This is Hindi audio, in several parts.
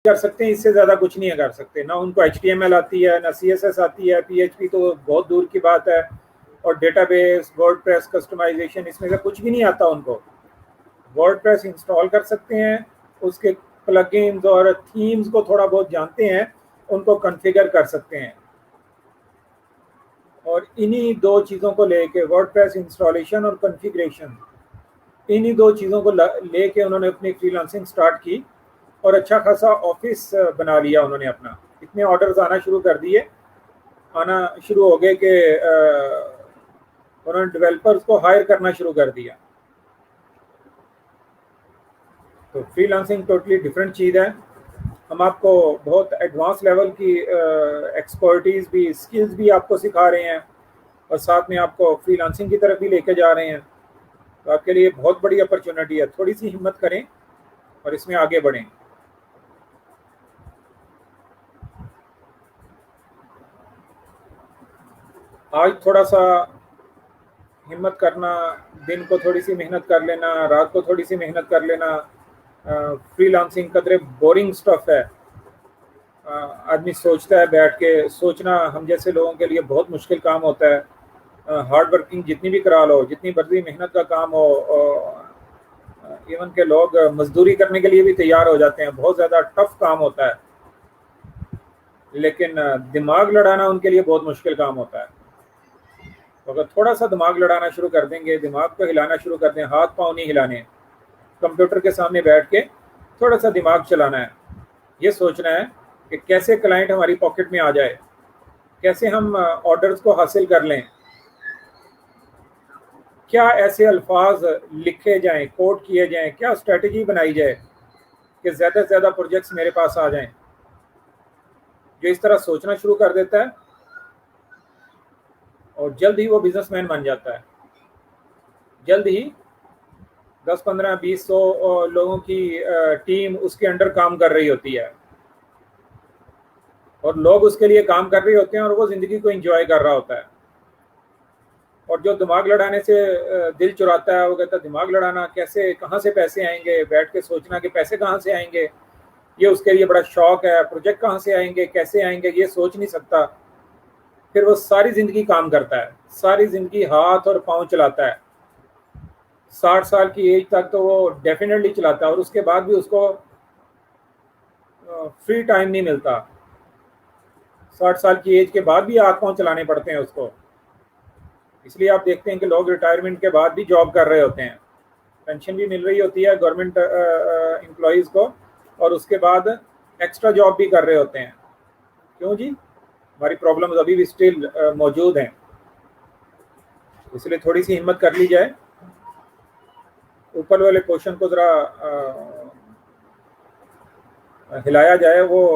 कर सकते हैं, इससे ज़्यादा कुछ नहीं कर सकते। ना उनको HTML आती है, ना CSS आती है, PHP तो बहुत दूर की बात है, और डेटाबेस, वर्डप्रेस कस्टमाइजेशन, इसमें से कुछ भी नहीं आता उनको। वर्डप्रेस इंस्टॉल कर सकते हैं, उसके प्लगइन्स और थीम्स को थोड़ा बहुत जानते हैं, उनको कॉन्फ़िगर कर सकते हैं। और इन्हीं दो चीज़ों को लेके, वर्डप्रेस इंस्टॉलेशन और कॉन्फ़िगरेशन, इन्हीं दो चीज़ों को लेके उन्होंने अपनी फ्रीलांसिंग स्टार्ट की और अच्छा खासा ऑफिस बना लिया उन्होंने अपना। इतने ऑर्डर्स आना शुरू कर दिए, आना शुरू हो गए कि उन्होंने डेवलपर्स को हायर करना शुरू कर दिया। तो फ्रीलांसिंग टोटली डिफरेंट चीज़ है। हम आपको बहुत एडवांस लेवल की एक्सपर्टीज़ भी, स्किल्स भी आपको सिखा रहे हैं, और साथ में आपको फ्रीलांसिंग की तरफ भी लेके जा रहे हैं। तो आपके लिए बहुत बड़ी अपॉर्चुनिटी है, थोड़ी सी हिम्मत करें और इसमें आगे बढ़ें। आज थोड़ा सा हिम्मत करना, दिन को थोड़ी सी मेहनत कर लेना, रात को थोड़ी सी मेहनत कर लेना। फ्रीलांसिंग कदरे बोरिंग स्टफ है। आदमी सोचता है, बैठ के सोचना हम जैसे लोगों के लिए बहुत मुश्किल काम होता है। हार्ड वर्किंग जितनी भी करा लो, जितनी मर्जी मेहनत का काम हो, इवन के लोग मजदूरी करने के लिए भी तैयार हो जाते हैं, बहुत ज़्यादा टफ काम होता है, लेकिन दिमाग लड़ाना उनके लिए बहुत मुश्किल काम होता है। तो अगर थोड़ा सा दिमाग लड़ाना शुरू कर देंगे, दिमाग को हिलाना शुरू कर दें, हाथ पाँव नहीं हिलाने, कंप्यूटर के सामने बैठ के थोड़ा सा दिमाग चलाना है, ये सोचना है कि कैसे क्लाइंट हमारी पॉकेट में आ जाए, कैसे हम ऑर्डर्स को हासिल कर लें, क्या ऐसे अल्फाज लिखे जाएं, कोड किए जाएं, क्या स्ट्रेटजी बनाई जाए कि ज़्यादा से ज़्यादा प्रोजेक्ट्स मेरे पास आ जाएं। जो इस तरह सोचना शुरू कर देता है और जल्द ही वो बिजनेसमैन बन जाता है। जल्द ही 10, 15, 20, 100 लोगों की टीम उसके अंडर काम कर रही होती है, और लोग उसके लिए काम कर रहे होते हैं, और वो ज़िंदगी को एंजॉय कर रहा होता है। और जो दिमाग लड़ाने से दिल चुराता है, वो कहता है दिमाग लड़ाना कैसे, कहाँ से पैसे आएंगे, बैठ के सोचना कि पैसे कहाँ से आएंगे, ये उसके लिए बड़ा शौक है। प्रोजेक्ट कहाँ से आएंगे, कैसे आएंगे, ये सोच नहीं सकता। फिर वो सारी ज़िंदगी काम करता है, सारी ज़िंदगी हाथ और पाँव चलाता है। 60 साल की एज तक तो वो डेफिनेटली चलाता है, और उसके बाद भी उसको फ्री टाइम नहीं मिलता। 60 साल की एज के बाद भी हाथ पाँव चलाने पड़ते हैं उसको। इसलिए आप देखते हैं कि लोग रिटायरमेंट के बाद भी जॉब कर रहे होते हैं, पेंशन भी मिल रही होती है गवर्नमेंट एम्प्लॉयज़ को, और उसके बाद एक्स्ट्रा जॉब भी कर रहे होते हैं। क्यों जी? हमारी प्रॉब्लम्स अभी भी स्टिल मौजूद हैं, इसलिए थोड़ी सी हिम्मत कर ली जाए, ऊपर वाले पोर्शन को ज़रा हिलाया जाए, वो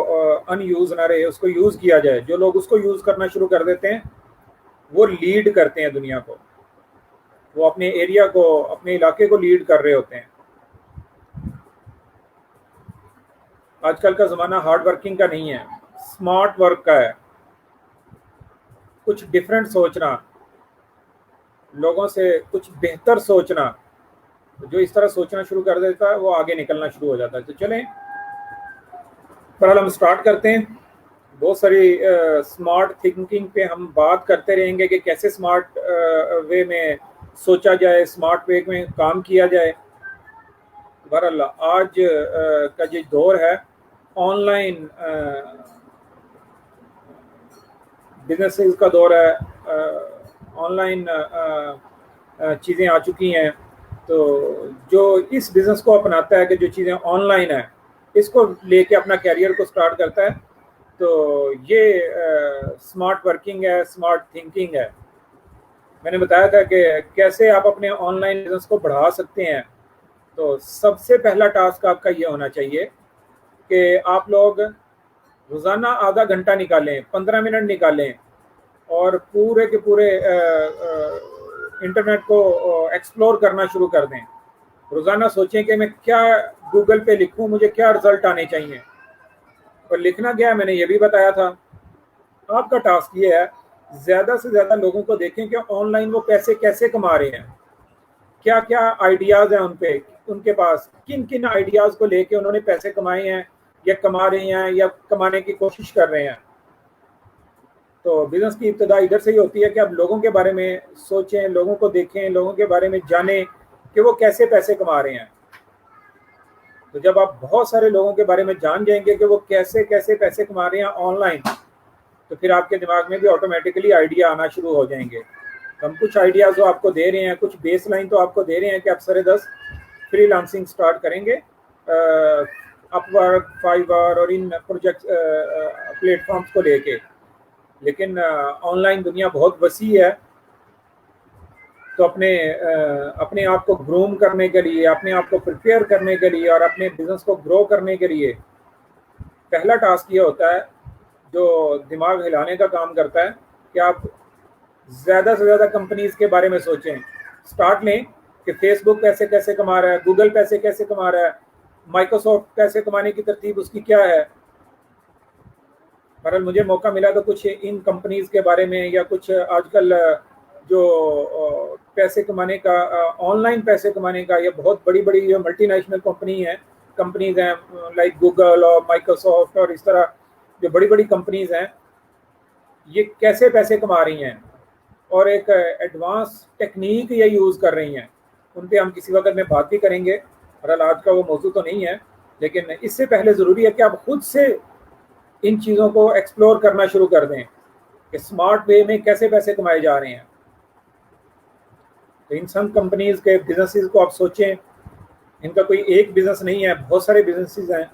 अनयूज़ ना रहे, उसको यूज़ किया जाए। जो लोग उसको यूज़ करना शुरू कर देते हैं वो लीड करते हैं दुनिया को, वो अपने एरिया को, अपने इलाके को लीड कर रहे होते हैं। आजकल का ज़माना हार्ड वर्किंग का नहीं है, स्मार्ट वर्क का है। कुछ डिफरेंट सोचना, लोगों से कुछ बेहतर सोचना, जो इस तरह सोचना शुरू कर देता है वो आगे निकलना शुरू हो जाता है। तो चलें, बहरहाल हम स्टार्ट करते हैं। बहुत सारी स्मार्ट थिंकिंग पे हम बात करते रहेंगे कि कैसे स्मार्ट वे में सोचा जाए, स्मार्ट वे में काम किया जाए। बहरहाल आज का जो दौर है, ऑनलाइन बिजनेसेस का दौर है, ऑनलाइन चीज़ें आ चुकी हैं। तो जो इस बिज़नेस को अपनाता है कि जो चीज़ें ऑनलाइन है, इसको लेके अपना कैरियर को स्टार्ट करता है, तो ये स्मार्ट वर्किंग है, स्मार्ट थिंकिंग है। मैंने बताया था कि कैसे आप अपने ऑनलाइन बिजनेस को बढ़ा सकते हैं। तो सबसे पहला टास्क आपका ये होना चाहिए कि आप लोग रोज़ाना आधा घंटा निकालें, 15 मिनट निकालें, और पूरे के पूरे इंटरनेट को एक्सप्लोर करना शुरू कर दें। रोज़ाना सोचें कि मैं क्या गूगल पे लिखूं, मुझे क्या रिजल्ट आने चाहिए। और लिखना क्या है, मैंने ये भी बताया था। आपका टास्क ये है, ज़्यादा से ज़्यादा लोगों को देखें कि ऑनलाइन वो पैसे कैसे कमा रहे हैं, क्या क्या आइडियाज़ हैं उन पे, उनके पास किन किन आइडियाज़ को लेके उन्होंने पैसे कमाए हैं, या कमा रहे हैं या कमाने की कोशिश कर रहे हैं। तो बिजनेस की इब्तिदा इधर से ही होती है कि आप लोगों के बारे में सोचें, लोगों को देखें, लोगों के बारे में जानें कि वो कैसे पैसे कमा रहे हैं। तो जब आप बहुत सारे लोगों के बारे में जान जाएंगे कि वो कैसे कैसे पैसे कमा रहे हैं ऑनलाइन, तो फिर आपके दिमाग में भी ऑटोमेटिकली आइडिया आना शुरू हो जाएंगे। तो हम कुछ आइडियाज तो आपको दे रहे हैं, कुछ बेस लाइन तो आपको दे रहे हैं कि आप सरे 10 फ्रीलांसिंग स्टार्ट करेंगे अपवर्क, फाइवर और इन प्रोजेक्ट प्लेटफॉर्म्स को लेके। लेकिन ऑनलाइन दुनिया बहुत वसी है, तो अपने आप को ग्रूम करने के लिए, अपने आप को प्रिपेयर करने के लिए और अपने बिजनेस को ग्रो करने के लिए पहला टास्क ये होता है जो दिमाग हिलाने का काम करता है कि आप ज़्यादा से ज़्यादा कंपनीज के बारे में सोचें। स्टार्ट लें कि फेसबुक पैसे कैसे कमा रहा है, गूगल पैसे कैसे कमा रहा है, माइक्रोसॉफ्ट पैसे कमाने की तरतीब उसकी क्या है। बहरहाल मुझे मौका मिला तो कुछ इन कंपनीज के बारे में या कुछ आजकल जो पैसे कमाने का, ऑनलाइन पैसे कमाने का, ये बहुत बड़ी बड़ी जो मल्टीनेशनल कंपनीज हैं लाइक गूगल और माइक्रोसॉफ्ट और इस तरह जो बड़ी बड़ी कंपनीज हैं, ये कैसे पैसे कमा रही हैं और एक एडवांस टेक्निक ये यूज़ कर रही हैं। उन पर हम किसी वक्त में बात भी करेंगे। बहरहाल आज का वो मौजूद तो नहीं है, लेकिन इससे पहले ज़रूरी है कि आप खुद से इन चीज़ों को एक्सप्लोर करना शुरू कर दें कि स्मार्ट वे में कैसे पैसे कमाए जा रहे हैं। तो इन सब कंपनीज के बिजनेसेस को आप सोचें, इनका कोई एक बिजनेस नहीं है, बहुत सारे बिजनेसेस हैं।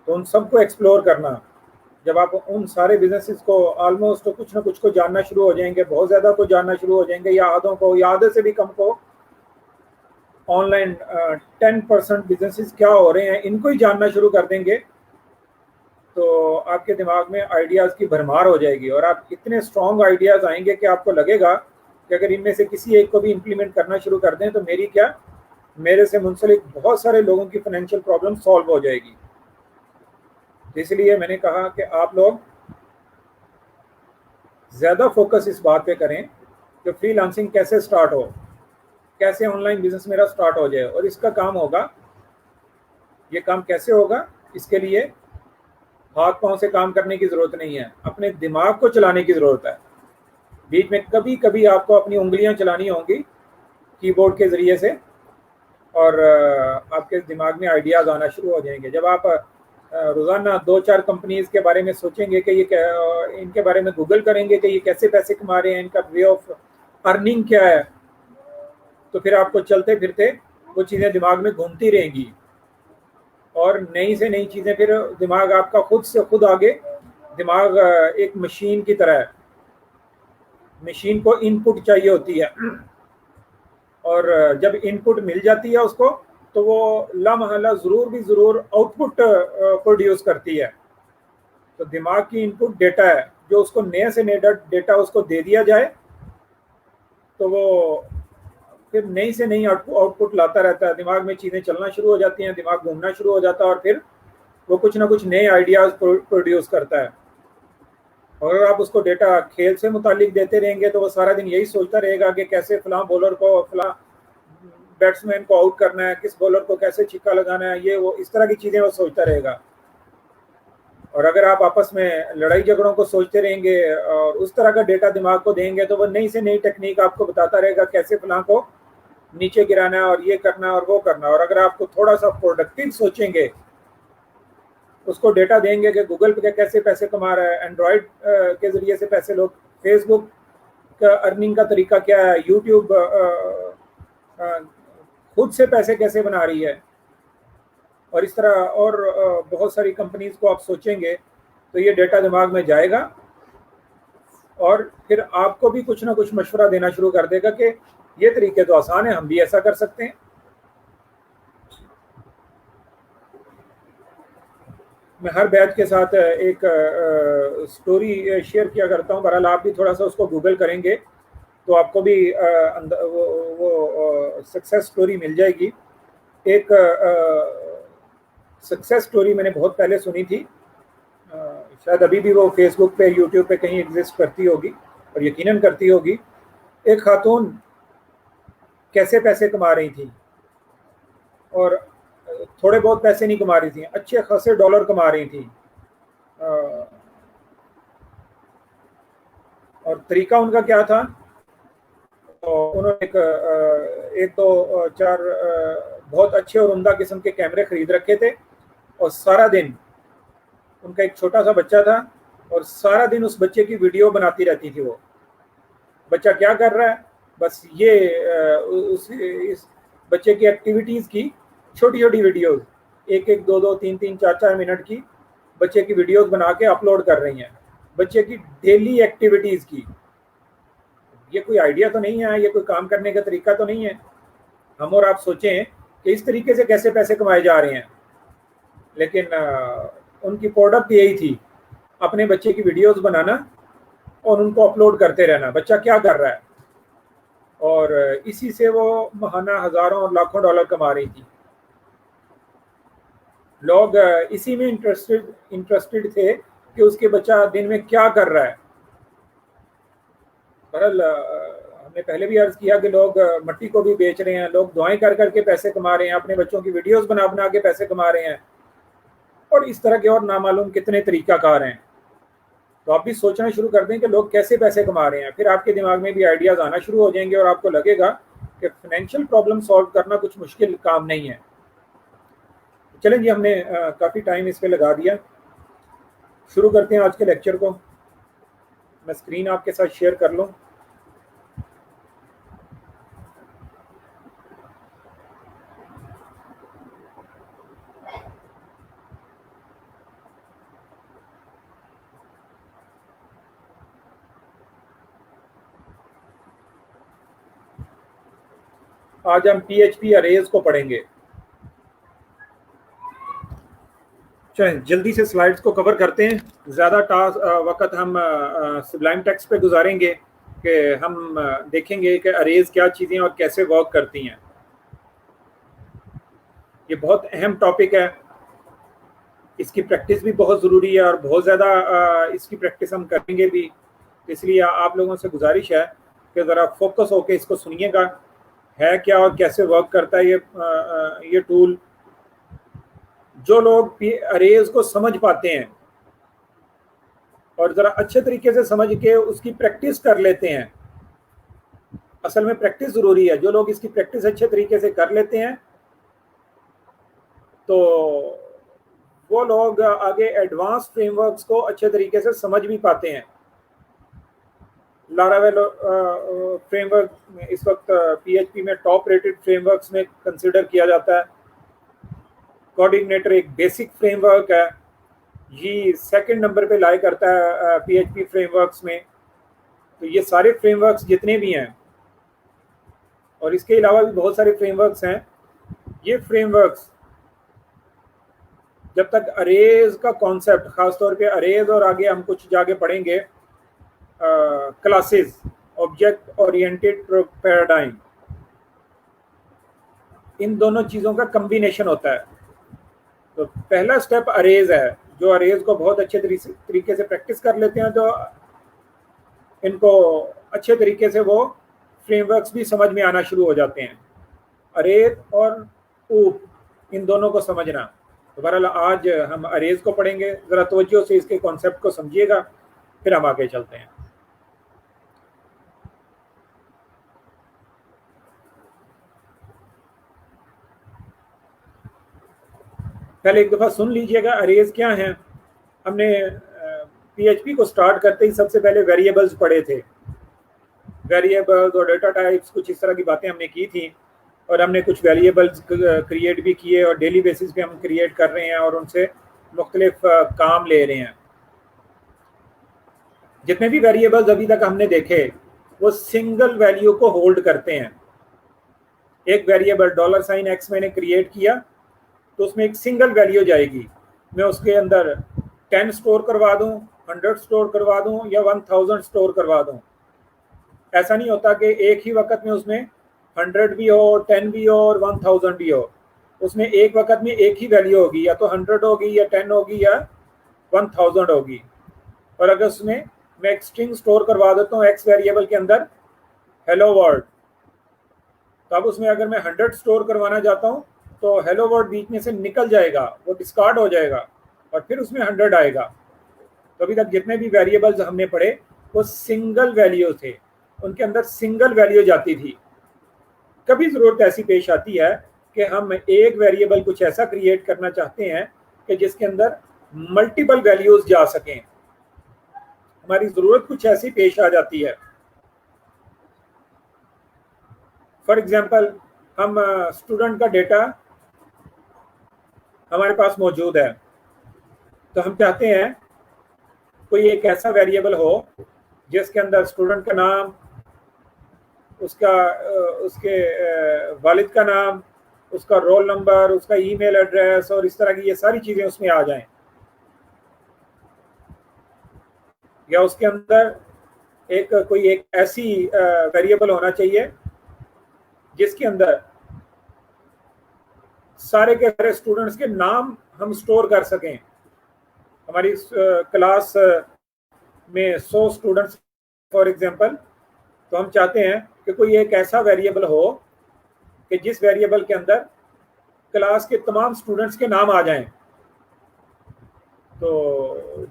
तो उन सबको एक्सप्लोर करना, जब आप उन सारे बिजनेसेस को ऑलमोस्ट कुछ ना कुछ को जानना शुरू हो जाएंगे, बहुत ज़्यादा को जानना शुरू हो जाएंगे, या आधों को या आधे से भी कम को, ऑनलाइन 10% बिजनेसेस क्या हो रहे हैं इनको ही जानना शुरू कर देंगे, तो आपके दिमाग में आइडियाज़ की भरमार हो जाएगी और आप इतने स्ट्रॉन्ग आइडियाज़ आएंगे कि आपको लगेगा कि अगर इनमें से किसी एक को भी इम्प्लीमेंट करना शुरू कर दें तो मेरे से मुंसलिक बहुत सारे लोगों की फाइनेंशियल प्रॉब्लम सॉल्व हो जाएगी। इसलिए मैंने कहा कि आप लोग ज़्यादा फोकस इस बात पे करें कि फ्रीलांसिंग कैसे स्टार्ट हो, कैसे ऑनलाइन बिजनेस मेरा स्टार्ट हो जाए। और इसका काम होगा, ये काम कैसे होगा, इसके लिए हाथ पांव से काम करने की ज़रूरत नहीं है, अपने दिमाग को चलाने की ज़रूरत है। बीच में कभी कभी आपको अपनी उंगलियां चलानी होंगी कीबोर्ड के ज़रिए से, और आपके दिमाग में आइडियाज़ आना शुरू हो जाएंगे। जब आप रोज़ाना 2-4 कंपनीज़ के बारे में सोचेंगे कि इनके बारे में गूगल करेंगे कि ये कैसे पैसे कमा रहे हैं, इनका वे ऑफ अर्निंग क्या है, तो फिर आपको चलते फिरते वो चीज़ें दिमाग में घूमती रहेंगी और नई से नई चीज़ें, फिर दिमाग आपका खुद से खुद आगे, दिमाग एक मशीन की तरह है, मशीन को इनपुट चाहिए होती है और जब इनपुट मिल जाती है उसको, तो वो लामहला ज़रूर आउटपुट प्रोड्यूस करती है। तो दिमाग की इनपुट डेटा है, जो उसको नए से नया डेटा उसको दे दिया जाए तो वो फिर नई से नई आउटपुट लाता रहता है। दिमाग में चीज़ें चलना शुरू हो जाती हैं, दिमाग घूमना शुरू हो जाता है और फिर वो कुछ ना कुछ नए आइडियाज़ प्रोड्यूस करता है। और अगर आप उसको डेटा खेल से मुतालिक देते रहेंगे तो वो सारा दिन यही सोचता रहेगा कि कैसे फलां बॉलर को, फलां बैट्समैन को आउट करना है, किस बॉलर को कैसे छिक्का लगाना है, ये वो इस तरह की चीज़ें वो सोचता रहेगा। और अगर आप आपस में लड़ाई झगड़ों को सोचते रहेंगे और उस तरह का डेटा दिमाग को देंगे तो वो नई से नई टेक्निक आपको बताता रहेगा कैसे फलां को नीचे गिराना है और ये करना और वो करना। और अगर आपको थोड़ा सा प्रोडक्टिव सोचेंगे, उसको डेटा देंगे कि गूगल पे कैसे पैसे कमा रहा है, एंड्रॉयड के ज़रिए से पैसे लोग, फेसबुक का अर्निंग का तरीका क्या है, यूट्यूब खुद से पैसे कैसे बना रही है, और इस तरह और बहुत सारी कंपनीज को आप सोचेंगे तो ये डेटा दिमाग में जाएगा और फिर आपको भी कुछ ना कुछ मशवरा देना शुरू कर देगा कि ये तरीके तो आसान है, हम भी ऐसा कर सकते हैं। मैं हर बैच के साथ एक स्टोरी शेयर किया करता हूँ। बहरहाल आप भी थोड़ा सा उसको गूगल करेंगे तो आपको भी वो सक्सेस स्टोरी मिल जाएगी। एक सक्सेस स्टोरी मैंने बहुत पहले सुनी थी, शायद अभी भी वो फेसबुक पे, यूट्यूब पे कहीं एग्जिस्ट करती होगी और यकीनन करती होगी। एक खातून कैसे पैसे कमा रही थी और थोड़े बहुत पैसे नहीं कमा रही थी, अच्छे खासे डॉलर कमा रही थी। और तरीका उनका क्या था, तो उन्होंने एक दो चार बहुत अच्छे और उम्दा किस्म के कैमरे खरीद रखे थे, और सारा दिन उनका एक छोटा सा बच्चा था, और सारा दिन उस बच्चे की वीडियो बनाती रहती थी। वो बच्चा क्या कर रहा है, बस ये इस बच्चे की एक्टिविटीज़ की छोटी छोटी वीडियोस, एक एक दो दो तीन तीन चार चार मिनट की बच्चे की वीडियोस बना के अपलोड कर रही हैं, बच्चे की डेली एक्टिविटीज़ की। ये कोई आइडिया तो नहीं है, ये कोई काम करने का तरीका तो नहीं है। हम और आप सोचें कि इस तरीके से कैसे पैसे कमाए जा रहे हैं, लेकिन उनकी प्रोडक्ट यही थी, अपने बच्चे की वीडियोस बनाना और उनको अपलोड करते रहना, बच्चा क्या कर रहा है, और इसी से वो महाना हज़ारों और लाखों डॉलर कमा रही थी। लोग इसी में इंटरेस्टेड थे कि उसके बच्चा दिन में क्या कर रहा है। बहरहाल हमने पहले भी अर्ज किया कि लोग मट्टी को भी बेच रहे हैं, लोग दुआएं कर करके पैसे कमा रहे हैं, अपने बच्चों की वीडियोस बना बना के पैसे कमा रहे हैं, और इस तरह के और नामालूम कितने तरीकाकार हैं। तो आप भी सोचना शुरू कर दें कि लोग कैसे पैसे कमा रहे हैं, फिर आपके दिमाग में भी आइडियाज़ आना शुरू हो जाएंगे और आपको लगेगा कि फाइनेंशियल प्रॉब्लम सॉल्व करना कुछ मुश्किल काम नहीं है। चलें जी, हमने काफ़ी टाइम इस पे लगा दिया, शुरू करते हैं आज के लेक्चर को। मैं स्क्रीन आपके साथ शेयर कर लूँ। आज हम PHP अरेज को पढ़ेंगे। चलें जल्दी से स्लाइड्स को कवर करते हैं। ज़्यादा वक्त हम सुब्लाइम टेक्स्ट पे गुजारेंगे कि हम देखेंगे कि अरेज क्या चीज़ें और कैसे वर्क करती हैं। ये बहुत अहम टॉपिक है, इसकी प्रैक्टिस भी बहुत ज़रूरी है, और बहुत ज़्यादा इसकी प्रैक्टिस हम करेंगे भी। इसलिए आप लोगों से गुजारिश है कि ज़रा फोकस होकर इसको सुनिएगा, है क्या और कैसे वर्क करता है ये टूल। जो लोग अरेज को समझ पाते हैं और ज़रा अच्छे तरीके से समझ के उसकी प्रैक्टिस कर लेते हैं, असल में प्रैक्टिस ज़रूरी है, जो लोग इसकी प्रैक्टिस अच्छे तरीके से कर लेते हैं तो वो लोग आगे एडवांस फ्रेमवर्क्स को अच्छे तरीके से समझ भी पाते हैं। लारावेल फ्रेमवर्क इस वक्त PHP में टॉप रेटेड फ्रेमवर्क्स में कंसिडर किया जाता है। कोऑर्डिनेटर एक बेसिक फ्रेमवर्क है, ये सेकंड नंबर पे लाई करता है PHP फ्रेमवर्क्स में। तो ये सारे फ्रेमवर्क्स जितने भी हैं, और इसके अलावा भी बहुत सारे फ्रेमवर्क्स हैं, ये फ्रेमवर्क्स जब तक अरेज का कॉन्सेप्ट, खासतौर पे अरेज और आगे हम कुछ जाके पढ़ेंगे क्लासेस, ऑब्जेक्ट ओरिएंटेड पैराडाइम, इन दोनों चीज़ों का कम्बिनेशन होता है। तो पहला स्टेप अरेज है। जो अरेज को बहुत अच्छे तरीके से प्रैक्टिस कर लेते हैं तो इनको अच्छे तरीके से वो फ्रेमवर्क्स भी समझ में आना शुरू हो जाते हैं। अरेज और ऊप, इन दोनों को समझना। तो बहरहाल आज हम अरेज को पढ़ेंगे, ज़रा तवज्जो से इसके कॉन्सेप्ट को समझिएगा, फिर हम आगे चलते हैं। पहले एक दफ़ा सुन लीजिएगा अरेज क्या हैं। हमने PHP को स्टार्ट करते ही सबसे पहले वेरिएबल्स पढ़े थे। वेरिएबल्स और डेटा टाइप्स, कुछ इस तरह की बातें हमने की थी, और हमने कुछ वेरिएबल्स क्रिएट भी किए और डेली बेसिस पे हम क्रिएट कर रहे हैं और उनसे मुख्तलिफ काम ले रहे हैं। जितने भी वेरिएबल्स अभी तक हमने देखे वो सिंगल वैल्यू को होल्ड करते हैं। एक वेरिएबल $x मैंने क्रिएट किया तो उसमें एक सिंगल वैल्यू जाएगी। मैं उसके अंदर 10 स्टोर करवा दूं, 100 स्टोर करवा दूं या 1000 स्टोर करवा दूं। ऐसा नहीं होता कि एक ही वक्त में उसमें 100 भी हो, 10 भी हो और 1000 भी हो। उसमें एक वक्त में एक ही वैल्यू होगी, या तो 100 होगी या 10 होगी या 1000 होगी। और अगर उसमें मैं एक स्ट्रिंग स्टोर करवा देता हूँ एक्स वेरिएबल के अंदर, हेलो वर्ल्ड, तो अब उसमें अगर मैं 100 स्टोर करवाना चाहता हूँ तो हेलो वर्ड बीच में से निकल जाएगा, वो डिस्कार्ड हो जाएगा और फिर उसमें 100 आएगा। तो अभी तक जितने भी वेरिएबल्स हमने पढ़े वो सिंगल वैल्यू थे, उनके अंदर सिंगल वैल्यू जाती थी। कभी जरूरत ऐसी पेश आती है कि हम एक वेरिएबल कुछ ऐसा क्रिएट करना चाहते हैं कि जिसके अंदर मल्टीपल वैल्यूज जा सकें, हमारी जरूरत कुछ ऐसी पेश आ जाती है। फॉर एग्जांपल, हम स्टूडेंट का डेटा हमारे पास मौजूद है, तो हम चाहते हैं कोई एक ऐसा वेरिएबल हो जिसके अंदर स्टूडेंट का नाम, उसका उसके वालिद का नाम, उसका रोल नंबर, उसका ईमेल एड्रेस और इस तरह की ये सारी चीज़ें उसमें आ जाएं। या उसके अंदर कोई एक ऐसी वेरिएबल होना चाहिए जिसके अंदर सारे के सारे स्टूडेंट्स के नाम हम स्टोर कर सकें। हमारी क्लास में 100 स्टूडेंट्स फॉर एग्जांपल, तो हम चाहते हैं कि कोई एक ऐसा वेरिएबल हो कि जिस वेरिएबल के अंदर क्लास के तमाम स्टूडेंट्स के नाम आ जाएं। तो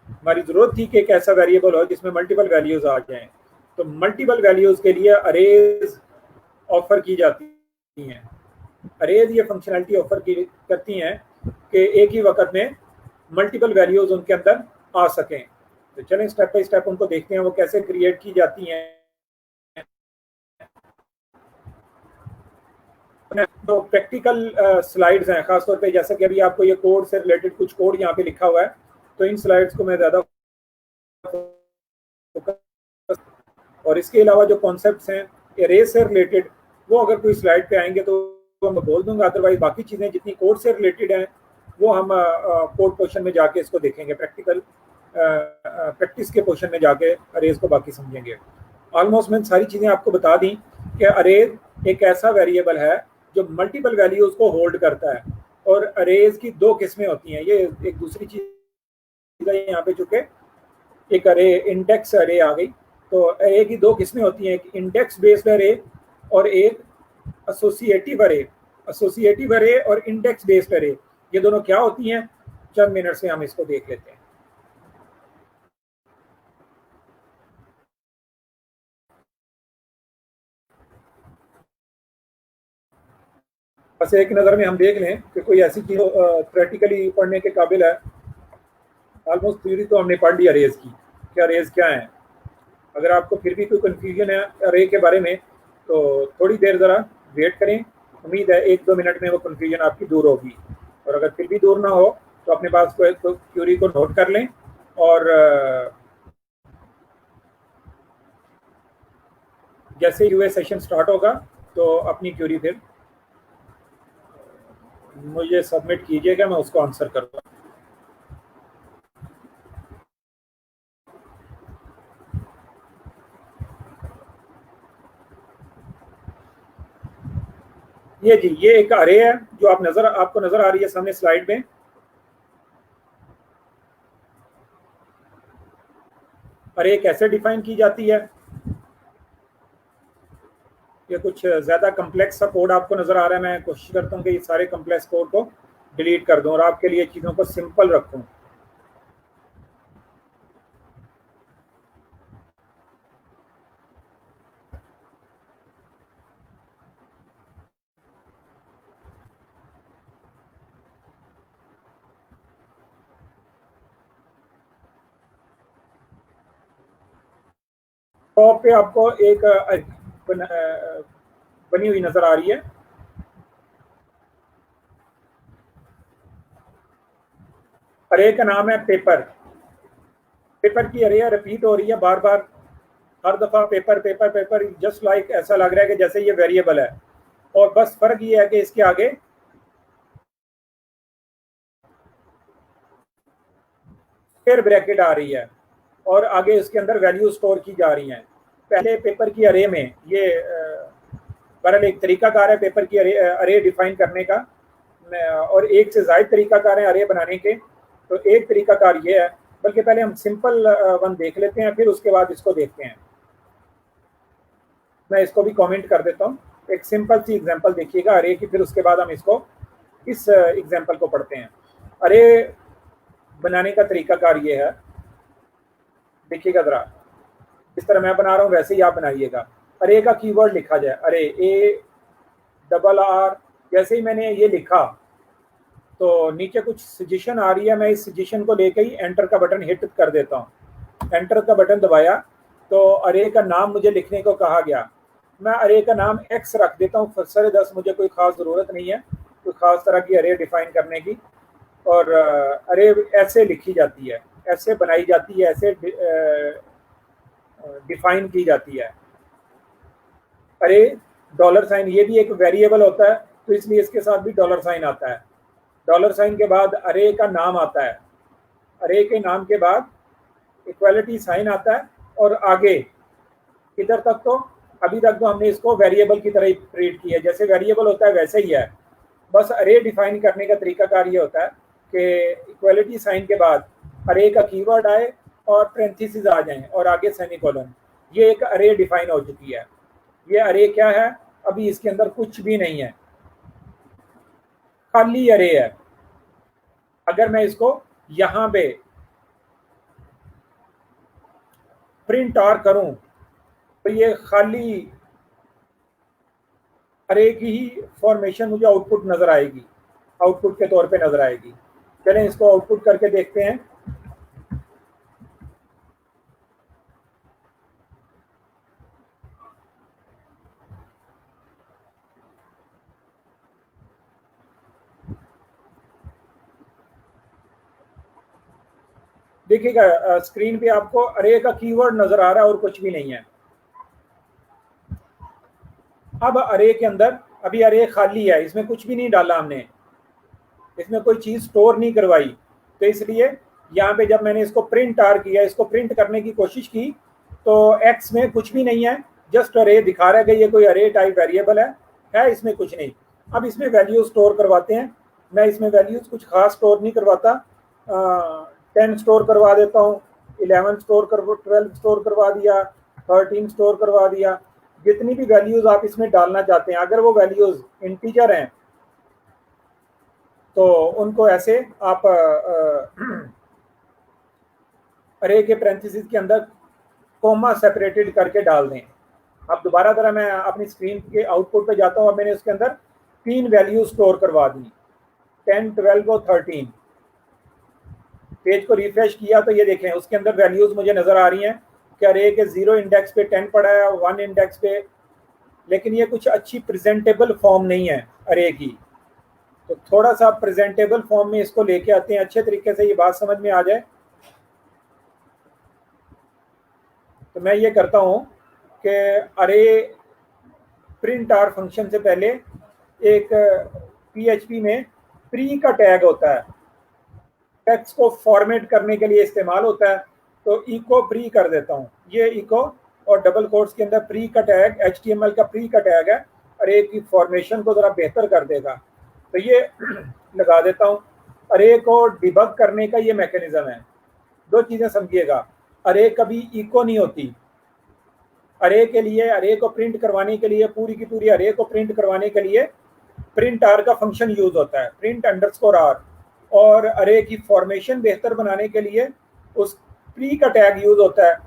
हमारी जरूरत थी कि एक ऐसा वेरिएबल हो जिसमें मल्टीपल वैल्यूज आ जाएं। तो मल्टीपल वैल्यूज के लिए अरेज ऑफर की जाती हैं। अरेज ये फंक्शनैलिटी ऑफर करती हैं कि एक ही वक्त में मल्टीपल वैल्यूज उनके अंदर आ सकें। तो चलें स्टेप बाय स्टेप उनको देखते हैं वो कैसे क्रिएट की जाती हैं। तो प्रैक्टिकल स्लाइड्स हैं, खासतौर पे जैसा कि अभी आपको ये कोड से रिलेटेड कुछ कोड यहाँ पे लिखा हुआ है, तो इन स्लाइड्स को मैं ज़्यादा, और इसके अलावा जो कॉन्सेप्ट्स हैं एरेज से रिलेटेड वो अगर कोई स्लाइड पे आएंगे तो मैं बोल दूंगा, अदरवाइज बाकी चीज़ें जितनी कोड से रिलेटेड हैं वो हम कोड पोर्शन में जाके इसको देखेंगे, प्रैक्टिस के पोर्शन में जाके अरेज को बाकी समझेंगे। ऑलमोस्ट मैंने सारी चीज़ें आपको बता दी कि अरेज एक ऐसा वेरिएबल है जो मल्टीपल वैल्यूज को होल्ड करता है। और अरेज की दो किस्में होती हैं, ये एक दूसरी चीज़ है यहाँ पे, चूंकि एक अरे इंडेक्स अरे आ गई, तो अरे की दो किस्में होती हैं, एक इंडेक्स बेस्ड अरे और एक एसोसिएटिव अरे। एसोसिएटिव अरे और इंडेक्स बेस्ड अरे ये दोनों क्या होती हैं, चंद मिनट से हम इसको देख लेते हैं। बस एक नज़र में हम देख लें कि कोई ऐसी चीज़ प्रैक्टिकली पढ़ने के काबिल है। ऑलमोस्ट थ्योरी तो हमने पढ़ ली अरेज की, क्या अरेज क्या है। अगर आपको फिर भी कोई कन्फ्यूजन है अरे के बारे में तो थोड़ी देर ज़रा वेट करें, उम्मीद है 1-2 मिनट में वो कन्फ्यूजन आपकी दूर होगी। और अगर फिर भी दूर ना हो तो अपने पास कोई थ्योरी को नोट कर लें, और जैसे यूए सेशन स्टार्ट होगा तो अपनी क्यूरी फिर मुझे सबमिट कीजिएगा, मैं उसको आंसर करूँगा। ये जी, ये एक अरे है जो आपको नजर आ रही है सामने स्लाइड में। अरे कैसे डिफाइन की जाती है, ये कुछ ज़्यादा कम्प्लेक्स सा कोड आपको नज़र आ रहा है। मैं कोशिश करता हूँ कि ये सारे कम्प्लेक्स कोड को डिलीट कर दूँ और आपके लिए चीज़ों को सिंपल रखूँ। टॉप पे आपको एक बनी हुई नज़र आ रही है, अरे का नाम है पेपर। पेपर की अरे रिपीट हो रही है बार बार, हर दफ़ा paper paper paper, just like ऐसा लग रहा है कि जैसे ये वेरिएबल है। और बस फर्क ये है कि इसके आगे फिर ब्रैकेट आ रही है और आगे इसके अंदर वैल्यू स्टोर की जा रही हैं। पहले पेपर की अरे में ये बहरहाल एक तरीकाकार है पेपर की अरे डिफाइन करने का, और एक से ज़ायद तरीकाकार है अरे बनाने के। तो एक तरीकाकार ये है बल्कि पहले हम सिंपल वन देख लेते हैं, फिर उसके बाद इसको देखते हैं। मैं इसको भी कमेंट कर देता हूँ। एक सिंपल सी एग्जांपल देखिएगा अरे की, फिर उसके बाद हम इसको इस एग्जांपल को पढ़ते हैं। अरे बनाने का तरीकाकार ये है, देखिएगा ज़रा, इस तरह मैं बना रहा हूँ वैसे ही आप बनाइएगा। अरे का कीवर्ड लिखा जाए, अरे ARR। जैसे ही मैंने ये लिखा तो नीचे कुछ सजेशन आ रही है, मैं इस सजेशन को लेकर ही एंटर का बटन हिट कर देता हूँ। एंटर का बटन दबाया तो अरे का नाम मुझे लिखने को कहा गया। मैं अरे का नाम X रख देता हूँ, फसर 10, मुझे कोई ख़ास ज़रूरत नहीं है कोई ख़ास तरह की अरे डिफ़ाइन करने की। और अरे ऐसे लिखी जाती है, ऐसे बनाई जाती है, ऐसे डिफ़ाइन की जाती है। अरे डॉलर साइन, ये भी एक वेरिएबल होता है, तो इसलिए इसके साथ भी डॉलर साइन आता है। डॉलर साइन के बाद अरे का नाम आता है, अरे के नाम के बाद इक्वालिटी साइन आता है, और आगे इधर तक तो अभी तक तो हमने इसको वेरिएबल की तरह ही ट्रीट किया है, जैसे वेरिएबल होता है वैसे ही है। बस अरे डिफाइन करने का तरीकाकार ये होता है कि इक्वालिटी साइन के बाद अरे का कीवर्ड आए और पैरेंथेसिस आ जाएं और आगे सेमीकोलन। ये एक अरे डिफाइन हो चुकी है। ये अरे क्या है, अभी इसके अंदर कुछ भी नहीं है, खाली अरे है। अगर मैं इसको यहाँ पे प्रिंट आर करूं तो ये खाली अरे की ही फॉर्मेशन मुझे आउटपुट नजर आएगी, आउटपुट के तौर पे नजर आएगी। चलें इसको आउटपुट करके देखते हैं। देखिएगा स्क्रीन पे आपको अरे का कीवर्ड नजर आ रहा है और कुछ भी नहीं है। अब अरे के अंदर अभी अरे खाली है, इसमें कुछ भी नहीं डाला हमने, इसमें कोई चीज स्टोर नहीं करवाई, तो इसलिए यहाँ पे जब मैंने इसको प्रिंट आर किया, इसको प्रिंट करने की कोशिश की, तो एक्स में कुछ भी नहीं है, जस्ट अरे दिखा रहा है कि ये कोई अरे टाइप वेरिएबल है इसमें कुछ नहीं। अब इसमें वैल्यू स्टोर करवाते हैं। मैं इसमें वैल्यूज कुछ खास स्टोर नहीं करवाता, 10 स्टोर करवा देता हूँ, 11 स्टोर कर 12 स्टोर करवा दिया, 13 स्टोर करवा दिया। जितनी भी वैल्यूज आप इसमें डालना चाहते हैं, अगर वो वैल्यूज इंटीजर हैं तो उनको ऐसे आप अरे के पैरेंथेसिस के अंदर कोमा सेपरेटेड करके डाल दें। अब दोबारा तरह मैं अपनी स्क्रीन के आउटपुट पे जाता हूँ। अब मैंने उसके अंदर 3 वैल्यू स्टोर करवा दी, 10, 12 और 13। पेज को रिफ्रेश किया तो ये देखें उसके अंदर वैल्यूज मुझे नजर आ रही हैं कि अरे के 0 इंडेक्स पे 10 पड़ा है, 1 इंडेक्स पे, लेकिन ये कुछ अच्छी प्रेजेंटेबल फॉर्म नहीं है अरे की। तो थोड़ा सा प्रेजेंटेबल फॉर्म में इसको लेके आते हैं, अच्छे तरीके से ये बात समझ में आ जाए। तो मैं ये करता हूँ कि अरे प्रिंट आर फंक्शन से पहले एक PHP में प्री का टैग होता है, टेक्स्ट को फॉर्मेट करने के लिए इस्तेमाल होता है, तो इको प्री कर देता हूँ। ये इको और डबल कोट्स के अंदर प्री का टैग, HTML का प्री का टैग है, अरे की फॉर्मेशन को ज़रा बेहतर कर देगा, तो ये लगा देता हूँ। अरे को डिबग करने का ये मैकेनिज्म है। 2 चीज़ें समझिएगा, अरे कभी इको नहीं होती। अरे के लिए, अरे को प्रिंट करवाने के लिए, पूरी की पूरी अरे को प्रिंट करवाने के लिए प्रिंट आर का फंक्शन यूज होता है, प्रिंट अंडरस्कोर आर। और अरे की फॉर्मेशन बेहतर बनाने के लिए उस प्री का टैग यूज होता है।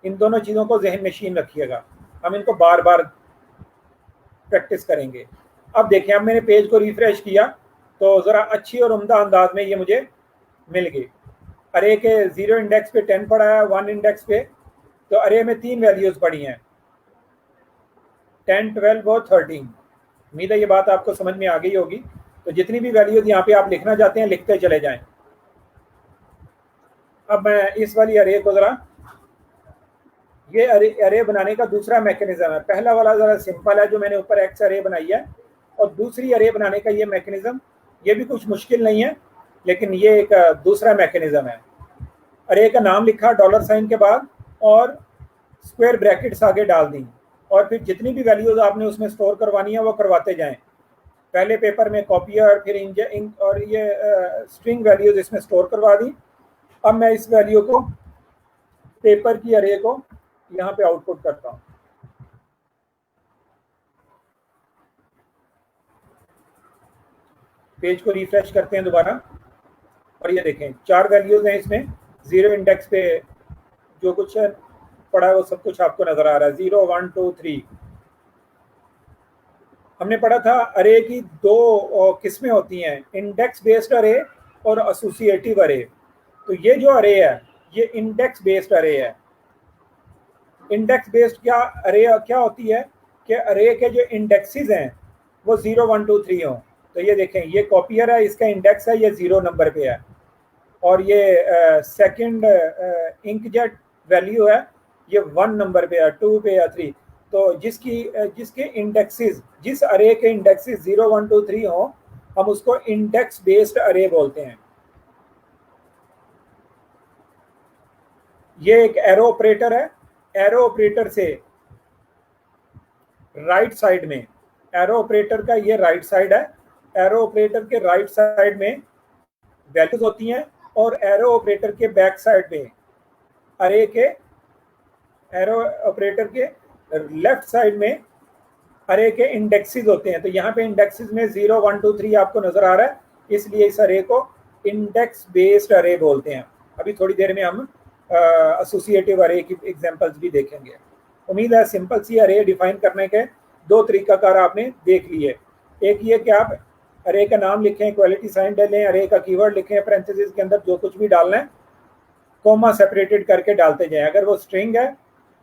इन दोनों चीज़ों को जहन नशीन रखिएगा, हम इनको बार बार प्रैक्टिस करेंगे। अब देखिए, अब मैंने पेज को रिफ्रेश किया तो ज़रा अच्छी और उम्दा अंदाज में ये मुझे मिल गई। अरे के 0 इंडेक्स पे 10 पड़ा है, 1 इंडेक्स पे, तो अरे में 3 वैल्यूज़ पड़ी हैं, 10, 12 और 13। उम्मीद है ये बात आपको समझ में आ गई होगी। तो जितनी भी वैल्यूज़ यहाँ पे आप लिखना चाहते हैं लिखते चले जाएं। अब मैं इस वाली अरे को ज़रा, ये अरे बनाने का दूसरा मैकेनिज्म है। पहला वाला ज़रा सिंपल है जो मैंने ऊपर एक्स अरे बनाई है, और दूसरी अरे बनाने का ये मैकेनिज्म, ये भी कुछ मुश्किल नहीं है, लेकिन ये एक दूसरा मैकेनिज्म है। अरे का नाम लिखा डॉलर साइन के बाद और स्क्वायर ब्रैकेट्स आगे डाल दी, और फिर जितनी भी वैल्यूज आपने उसमें स्टोर करवानी है वो करवाते जाएं। पहले पेपर में कॉपियर, फिर इंक और ये स्ट्रिंग वैल्यूज इसमें स्टोर करवा दी। अब मैं इस वैल्यू को, पेपर की अरे को यहाँ पे आउटपुट करता हूँ। पेज को रिफ्रेश करते हैं दोबारा और ये देखें 4 वैल्यूज हैं इसमें। 0 इंडेक्स पे जो कुछ पड़ा है वो सब कुछ आपको नजर आ रहा है, 0 1 2 3। हमने पढ़ा था अरे की 2 किस्में होती हैं, इंडेक्स बेस्ड अरे और एसोसिएटिव अरे। तो ये जो अरे है ये इंडेक्स बेस्ड अरे है। इंडेक्स बेस्ड क्या अरे क्या होती है कि अरे के जो इंडेक्सेस हैं वो 0 1 2 3 हों। तो ये देखें, ये कॉपियर है, इसका इंडेक्स है ये 0 नंबर पे है, और ये सेकंड इंकजेट वैल्यू है ये 1 नंबर पे है, 2 पे या 3। तो जिसके इंडेक्सेस, जिस अरे के इंडेक्सेस 0 1 2 3 हो, हम उसको इंडेक्स बेस्ड अरे बोलते हैं। ये एक एरो ऑपरेटर है। एरो ऑपरेटर से राइट साइड में, एरो ऑपरेटर का ये राइट साइड है, एरो ऑपरेटर के राइट साइड में वैल्यूज होती हैं और एरो ऑपरेटर के बैक साइड में अरे के, एरो ऑपरेटर के लेफ्ट साइड में अरे के इंडेक्सेस होते हैं। तो यहाँ पे इंडेक्सेस में 0 1 2 3 आपको नजर आ रहा है, इसलिए इस अरे को इंडेक्स बेस्ड अरे बोलते हैं। अभी थोड़ी देर में हम एसोसिएटिव अरे की एग्जांपल्स भी देखेंगे। उम्मीद है सिंपल सी अरे डिफाइन करने के 2 तरीकाकार आपने देख लिए। एक ये कि आप अरे का नाम लिखें, इक्वालिटी साइन डालें, अरे का कीवर्ड लिखें, पैरेंथेसिस के अंदर जो कुछ भी डालना है कॉमा सेपरेटेड करके डालते जाएं। अगर वो स्ट्रिंग है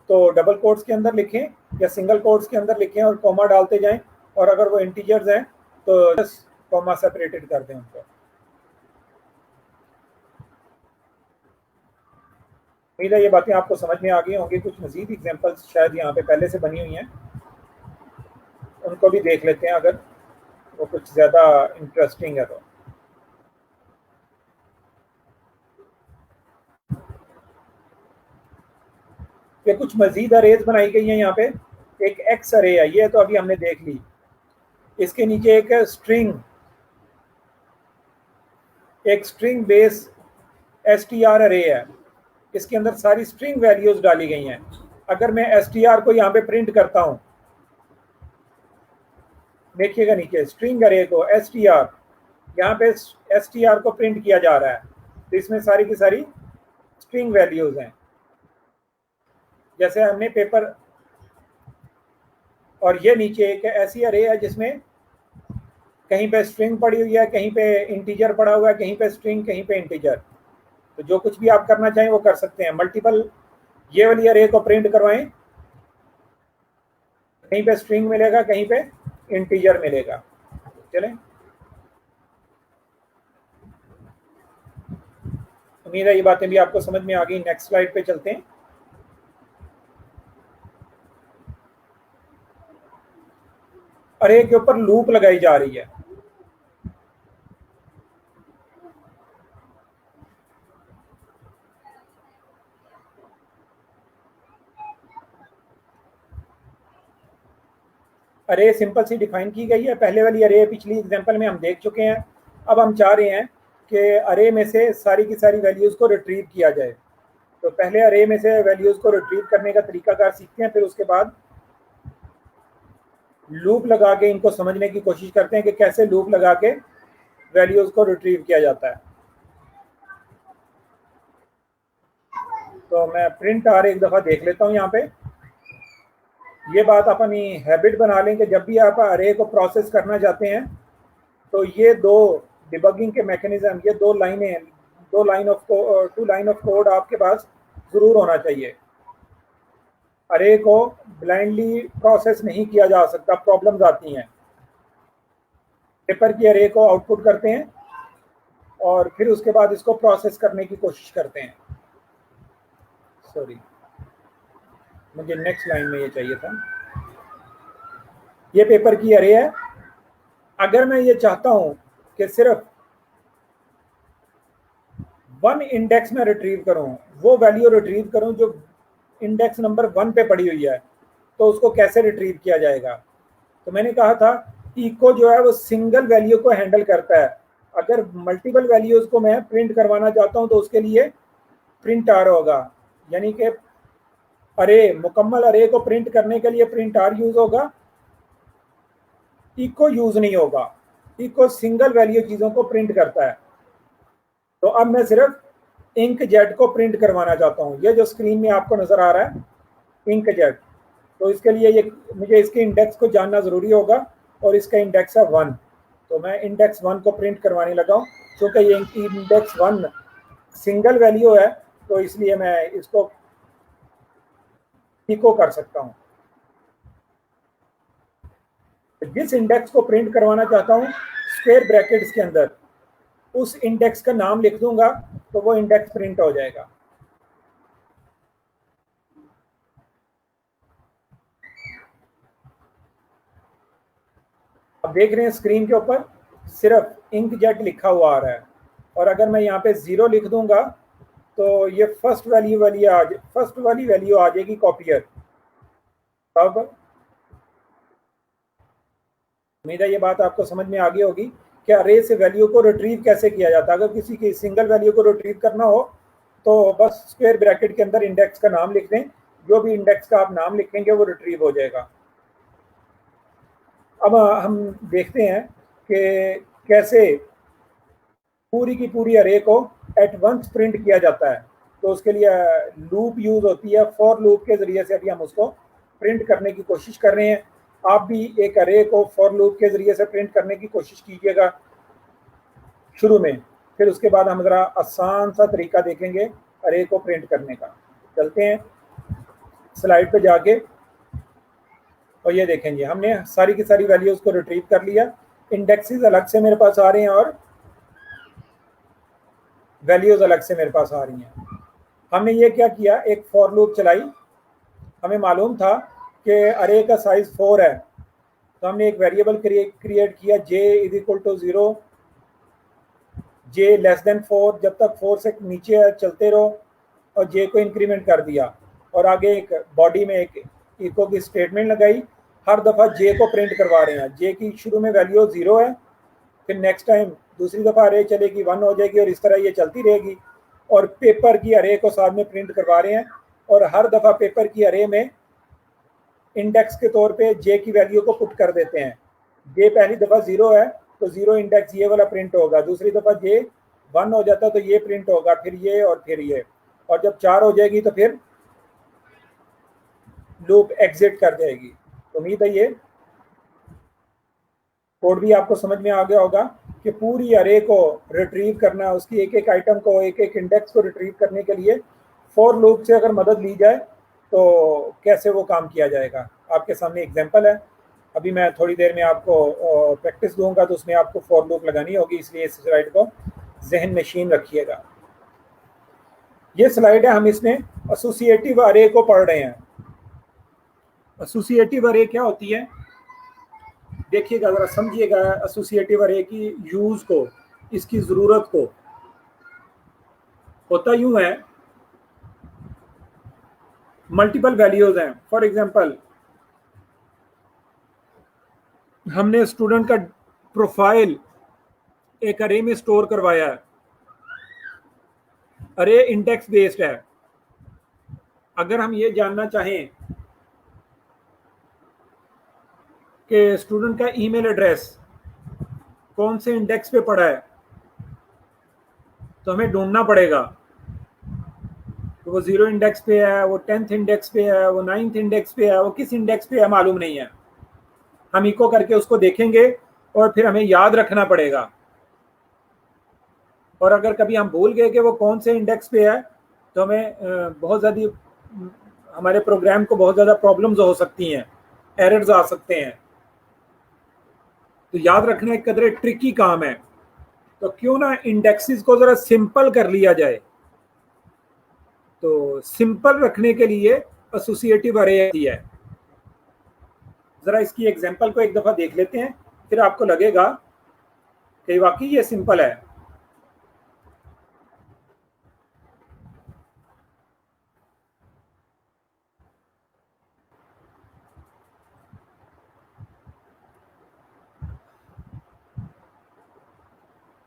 तो डबल कोट्स के अंदर लिखें या सिंगल कोट्स के अंदर लिखें और कॉमा डालते जाएं, और अगर वो इंटीजर्स हैं तो जस्ट कॉमा सेपरेटेड कर दें उनको। उम्मीद है ये बातें आपको समझ में आ गई होंगी। कुछ मजीद एग्जांपल्स शायद यहाँ पे पहले से बनी हुई हैं, उनको भी देख लेते हैं अगर वो कुछ ज़्यादा इंटरेस्टिंग है तो। ये कुछ मजीद अरेज बनाई गई हैं यहाँ पे। एक एक्स अरे है, ये तो अभी हमने देख ली। इसके नीचे एक स्ट्रिंग बेस str अरे है, इसके अंदर सारी स्ट्रिंग वैल्यूज डाली गई हैं। अगर मैं str को यहाँ पे प्रिंट करता हूँ, देखिएगा नीचे स्ट्रिंग अरे को str, यहाँ पे str को प्रिंट किया जा रहा है, तो इसमें सारी की सारी स्ट्रिंग वैल्यूज हैं। जैसे हमने पेपर, और ये नीचे एक ऐसी अरे है जिसमें कहीं पे स्ट्रिंग पड़ी हुई है, कहीं पे इंटीजर पड़ा हुआ है, कहीं पे स्ट्रिंग, कहीं पे इंटीजर। तो जो कुछ भी आप करना चाहें वो कर सकते हैं। मल्टीपल ये वाली अरे को प्रिंट करवाएं, कहीं पे स्ट्रिंग मिलेगा, कहीं पे इंटीजर मिलेगा। चलें, उम्मीद है ये बातें भी आपको समझ में आ गई। नेक्स्ट स्लाइड पे चलते हैं। अरे के ऊपर लूप लगाई जा रही है। अरे सिंपल सी डिफाइन की गई है। पहले वाली अरे पिछली एग्जांपल में हम देख चुके हैं। अब हम चाह रहे हैं कि अरे में से सारी की सारी वैल्यूज को रिट्रीव किया जाए। तो पहले अरे में से वैल्यूज को रिट्रीव करने का तरीकाकार सीखते हैं, फिर उसके बाद लूप लगा के इनको समझने की कोशिश करते हैं कि कैसे लूप लगा के वैल्यूज को रिट्रीव किया जाता है। तो मैं प्रिंट आर एक दफ़ा देख लेता हूँ यहाँ पे। ये बात अपनी हैबिट बना लें कि जब भी आप अरे को प्रोसेस करना चाहते हैं तो ये 2 डिबगिंग के मैकेनिज्म, ये 2 लाइनें, 2 लाइन ऑफ कोड आपके पास ज़रूर होना चाहिए। अरे को ब्लाइंडली प्रोसेस नहीं किया जा सकता, प्रॉब्लम्स आती हैं। पेपर की अरे को आउटपुट करते हैं और फिर उसके बाद इसको प्रोसेस करने की कोशिश करते हैं। सॉरी, मुझे नेक्स्ट लाइन में ये चाहिए था। ये पेपर की अरे है। अगर मैं ये चाहता हूं कि सिर्फ 1 इंडेक्स में रिट्रीव करूं, वो वैल्यू रिट्रीव करूं जो इंडेक्स नंबर 1 पे पड़ी हुई है, तो उसको कैसे रिट्रीव किया जाएगा? तो मैंने कहा था इको जो है वो सिंगल वैल्यू को हैंडल करता है। अगर मल्टीपल वैल्यूज को मैं प्रिंट करवाना चाहता हूं तो उसके लिए प्रिंट आर होगा, यानी कि अरे मुकम्मल अरे को प्रिंट करने के लिए प्रिंट आर यूज होगा, इको यूज नहीं होगा। इको सिंगल वैल्यू चीजों को प्रिंट करता है। तो अब मैं सिर्फ इंक जेट को प्रिंट करवाना चाहता हूँ। ये जो स्क्रीन में आपको नजर आ रहा है इंक जेट, तो इसके लिए ये मुझे इसके इंडेक्स को जानना जरूरी होगा और इसका इंडेक्स है 1। तो मैं इंडेक्स 1 को प्रिंट करवाने लगा हूँ। क्योंकि ये इंडेक्स 1 सिंगल वैल्यू है तो इसलिए मैं इसको इको कर सकता हूँ। जिस इंडेक्स को प्रिंट करवाना चाहता हूँ स्क्वायर ब्रैकेट्स के अंदर उस इंडेक्स का नाम लिख दूंगा तो वो इंडेक्स प्रिंट हो जाएगा। अब देख रहे हैं स्क्रीन के ऊपर सिर्फ इंक जेट लिखा हुआ आ रहा है, और अगर मैं यहाँ पे 0 लिख दूंगा तो ये फर्स्ट वाली वैल्यू आ जाएगी कॉपियर। अब उम्मीद है ये बात आपको समझ में आ गई होगी कि अरे से वैल्यू को रिट्रीव कैसे किया जाता है। अगर किसी की सिंगल वैल्यू को रिट्रीव करना हो तो बस स्क्वायर ब्रैकेट के अंदर इंडेक्स का नाम लिख दें, जो भी इंडेक्स का आप नाम लिखेंगे वो रिट्रीव हो जाएगा। अब हम देखते हैं कि कैसे पूरी की पूरी अरे को एट वंस प्रिंट किया जाता है। तो उसके लिए लूप यूज होती है, फॉर लूप के जरिए से अभी हम उसको प्रिंट करने की कोशिश कर रहे हैं। आप भी एक अरे को फॉर लूप के जरिए से प्रिंट करने की कोशिश कीजिएगा शुरू में, फिर उसके बाद हम जरा आसान सा तरीका देखेंगे अरे को प्रिंट करने का। चलते हैं स्लाइड पे जाके, और ये देखेंगे हमने सारी की सारी वैल्यूज को रिट्रीव कर लिया। इंडेक्सेस अलग से मेरे पास आ रहे हैं और वैल्यूज अलग से मेरे पास आ रही हैं। हमने ये क्या किया, एक फॉर लूप चलाई। हमें मालूम था कि अरे का साइज 4 है, तो हमने एक वेरिएबल क्रिएट किया j is equal to 0, j less than 4, जब तक 4 से नीचे चलते रहो, और j को इंक्रीमेंट कर दिया। और आगे एक बॉडी में एक इको की स्टेटमेंट लगाई। हर दफ़ा j को प्रिंट करवा रहे हैं। j की शुरू में वैल्यू 0 है, फिर नेक्स्ट टाइम दूसरी दफ़ा अरे चलेगी 1 हो जाएगी, और इस तरह ये चलती रहेगी। और पेपर की अरे को साथ में प्रिंट करवा रहे हैं, और हर दफ़ा पेपर की अरे में इंडेक्स के तौर पे जे की वैल्यू को पुट कर देते हैं। जे पहली दफ़ा 0 है तो 0 इंडेक्स ये वाला प्रिंट होगा, दूसरी दफ़ा जे 1 हो जाता है तो ये प्रिंट होगा, फिर ये और फिर ये, और जब 4 हो जाएगी तो फिर लूप एग्जिट कर जाएगी। उम्मीद है ये कोड भी आपको समझ में आ गया होगा कि पूरी अरे को रिट्रीव करना, उसकी एक एक आइटम को, एक एक इंडेक्स को रिट्रीव करने के लिए फॉर लूप से अगर मदद ली जाए तो कैसे वो काम किया जाएगा। आपके सामने एग्जांपल है, अभी मैं थोड़ी देर में आपको प्रैक्टिस दूंगा तो उसमें आपको फॉर लूप लगानी होगी, इसलिए इस स्लाइड को जहन नशीन रखिएगा। ये स्लाइड है, हम इसमें एसोसिएटिव अरे को पढ़ रहे हैं। एसोसिएटिव अरे क्या होती है देखिएगा, जरा समझिएगा एसोसिएटिव अरे की यूज को, इसकी जरूरत को। होता यूं है, मल्टीपल वैल्यूज हैं। फॉर एग्जांपल हमने स्टूडेंट का प्रोफाइल एक अरे में स्टोर करवाया है। अरे इंडेक्स बेस्ड है। अगर हम ये जानना चाहें कि स्टूडेंट का ईमेल एड्रेस कौन से इंडेक्स पे पड़ा है तो हमें ढूंढना पड़ेगा। तो वो 0 इंडेक्स पे है, वो 10th इंडेक्स पे है, वो 9th इंडेक्स पे है, वो किस इंडेक्स पे है मालूम नहीं है। हम इको करके उसको देखेंगे और फिर हमें याद रखना पड़ेगा। और अगर कभी हम भूल गए कि वो कौन से इंडेक्स पे है तो हमें बहुत ज़्यादा हमारे प्रोग्राम को बहुत ज़्यादा प्रॉब्लम्स हो सकती हैं, एरर्स आ सकते हैं। तो याद रखना एक कदरे ट्रिकी काम है। तो क्यों ना इंडेक्सेस को ज़रा सिंपल कर लिया जाए। तो सिंपल रखने के लिए एसोसिएटिव अरे है। ज़रा इसकी एग्जांपल को एक दफ़ा देख लेते हैं, फिर आपको लगेगा कि वाकई ये सिंपल है।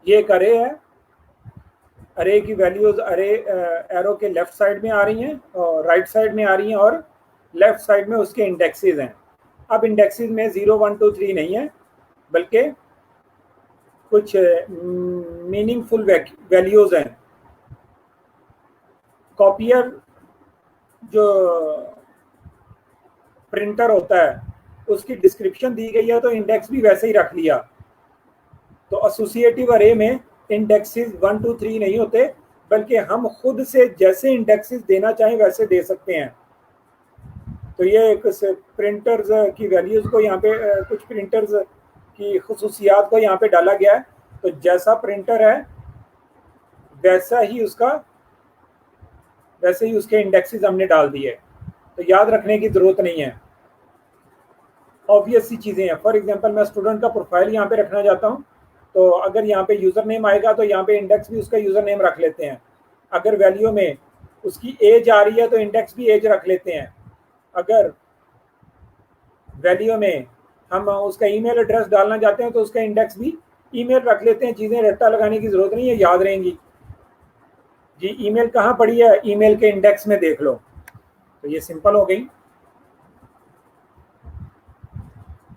ये एक अरे है, अरे की वैल्यूज अरे एरो के लेफ्ट साइड में आ रही हैं और राइट साइड में आ रही हैं, और लेफ्ट साइड में उसके इंडेक्सेस हैं। अब इंडेक्सेस में 0 1 2 3 नहीं है, बल्कि कुछ मीनिंगफुल वैल्यूज हैं। कॉपियर जो प्रिंटर होता है उसकी डिस्क्रिप्शन दी गई है, तो इंडेक्स भी वैसे ही रख लिया। तो एसोसिएटिव अरे में इंडेक्सेस 1 2 3 नहीं होते, बल्कि हम खुद से जैसे इंडेक्सेस देना चाहें वैसे दे सकते हैं। तो ये एक प्रिंटर्स की वैल्यूज को यहाँ पे कुछ प्रिंटर्स की खुसूसियात को यहाँ पे डाला गया है। तो जैसा प्रिंटर है वैसे ही उसके इंडेक्सेस हमने डाल दिए। तो याद रखने की जरूरत नहीं है, ऑब्वियस सी चीज़ें हैं। फॉर एग्जांपल मैं स्टूडेंट का प्रोफाइल यहाँ पे रखना चाहता हूँ, तो अगर यहाँ पे यूज़र नेम आएगा तो यहाँ पे इंडेक्स भी उसका यूज़र नेम रख लेते हैं। अगर वैल्यू में उसकी एज आ रही है तो इंडेक्स भी एज रख लेते हैं। अगर वैल्यू में हम उसका ईमेल एड्रेस डालना चाहते हैं तो उसका इंडेक्स भी ईमेल रख लेते हैं। चीज़ें रट्टा लगाने की ज़रूरत नहीं है, याद रहेंगी। जी ईमेल कहाँ पड़ी है, ईमेल के इंडेक्स में देख लो। तो ये सिंपल हो गई।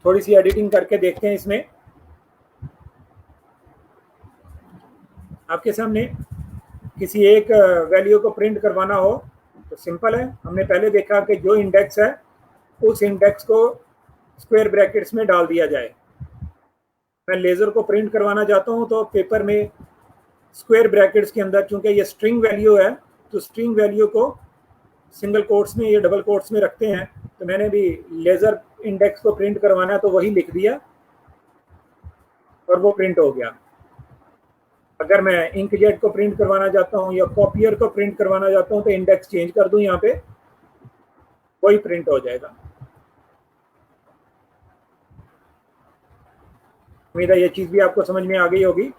थोड़ी सी एडिटिंग करके देखते हैं इसमें। आपके सामने किसी एक वैल्यू को प्रिंट करवाना हो तो सिंपल है। हमने पहले देखा कि जो इंडेक्स है उस इंडेक्स को स्क्वायर ब्रैकेट्स में डाल दिया जाए। मैं लेज़र को प्रिंट करवाना चाहता हूँ तो पेपर में स्क्वायर ब्रैकेट्स के अंदर, चूंकि ये स्ट्रिंग वैल्यू है तो स्ट्रिंग वैल्यू को सिंगल कोट्स में या डबल कोट्स में रखते हैं। तो मैंने भी लेज़र इंडेक्स को प्रिंट करवाना है तो वही लिख दिया और वो प्रिंट हो गया। अगर मैं इंकजेट को प्रिंट करवाना चाहता हूँ या कॉपियर को प्रिंट करवाना चाहता हूँ तो इंडेक्स चेंज कर दूं, यहाँ पे वही प्रिंट हो जाएगा। उम्मीद है ये चीज़ भी आपको समझ में आ गई होगी।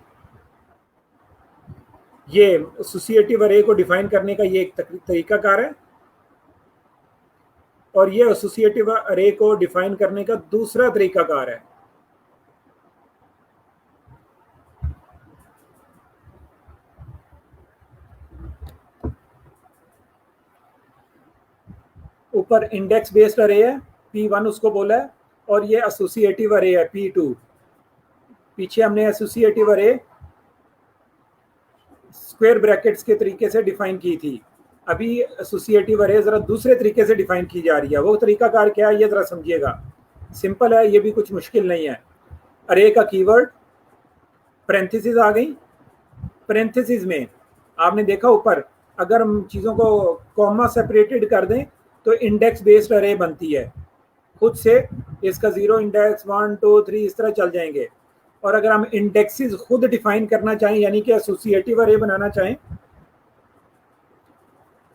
ये एसोसिएटिव अरे को डिफाइन करने का ये एक तरीकाकार है, और ये एसोसिएटिव अरे को डिफाइन करने का दूसरा तरीकाकार है। ऊपर इंडेक्स बेस्ड अरे है, P1 उसको बोला है, और ये एसोसिएटिव अरे है P2। पीछे हमने एसोसिएटिव अरे स्क्वायर ब्रैकेट्स के तरीके से डिफाइन की थी। अभी एसोसिएटिव अरे जरा दूसरे तरीके से डिफाइन की जा रही है। वो तरीकाकार क्या है ये जरा समझिएगा। सिंपल है, ये भी कुछ मुश्किल नहीं है। अरे का कीवर्ड पैरेंथेसिस आ गई। पैरेंथेसिस में आपने देखा ऊपर अगर हम चीज़ों को कॉमा सेपरेटेड कर दें तो इंडेक्स बेस्ड अरे बनती है खुद से। इसका 0 इंडेक्स 1 2 3 इस तरह चल जाएंगे। और अगर हम इंडेक्सेस खुद डिफाइन करना चाहें, यानी कि एसोसिएटिव अरे बनाना चाहें,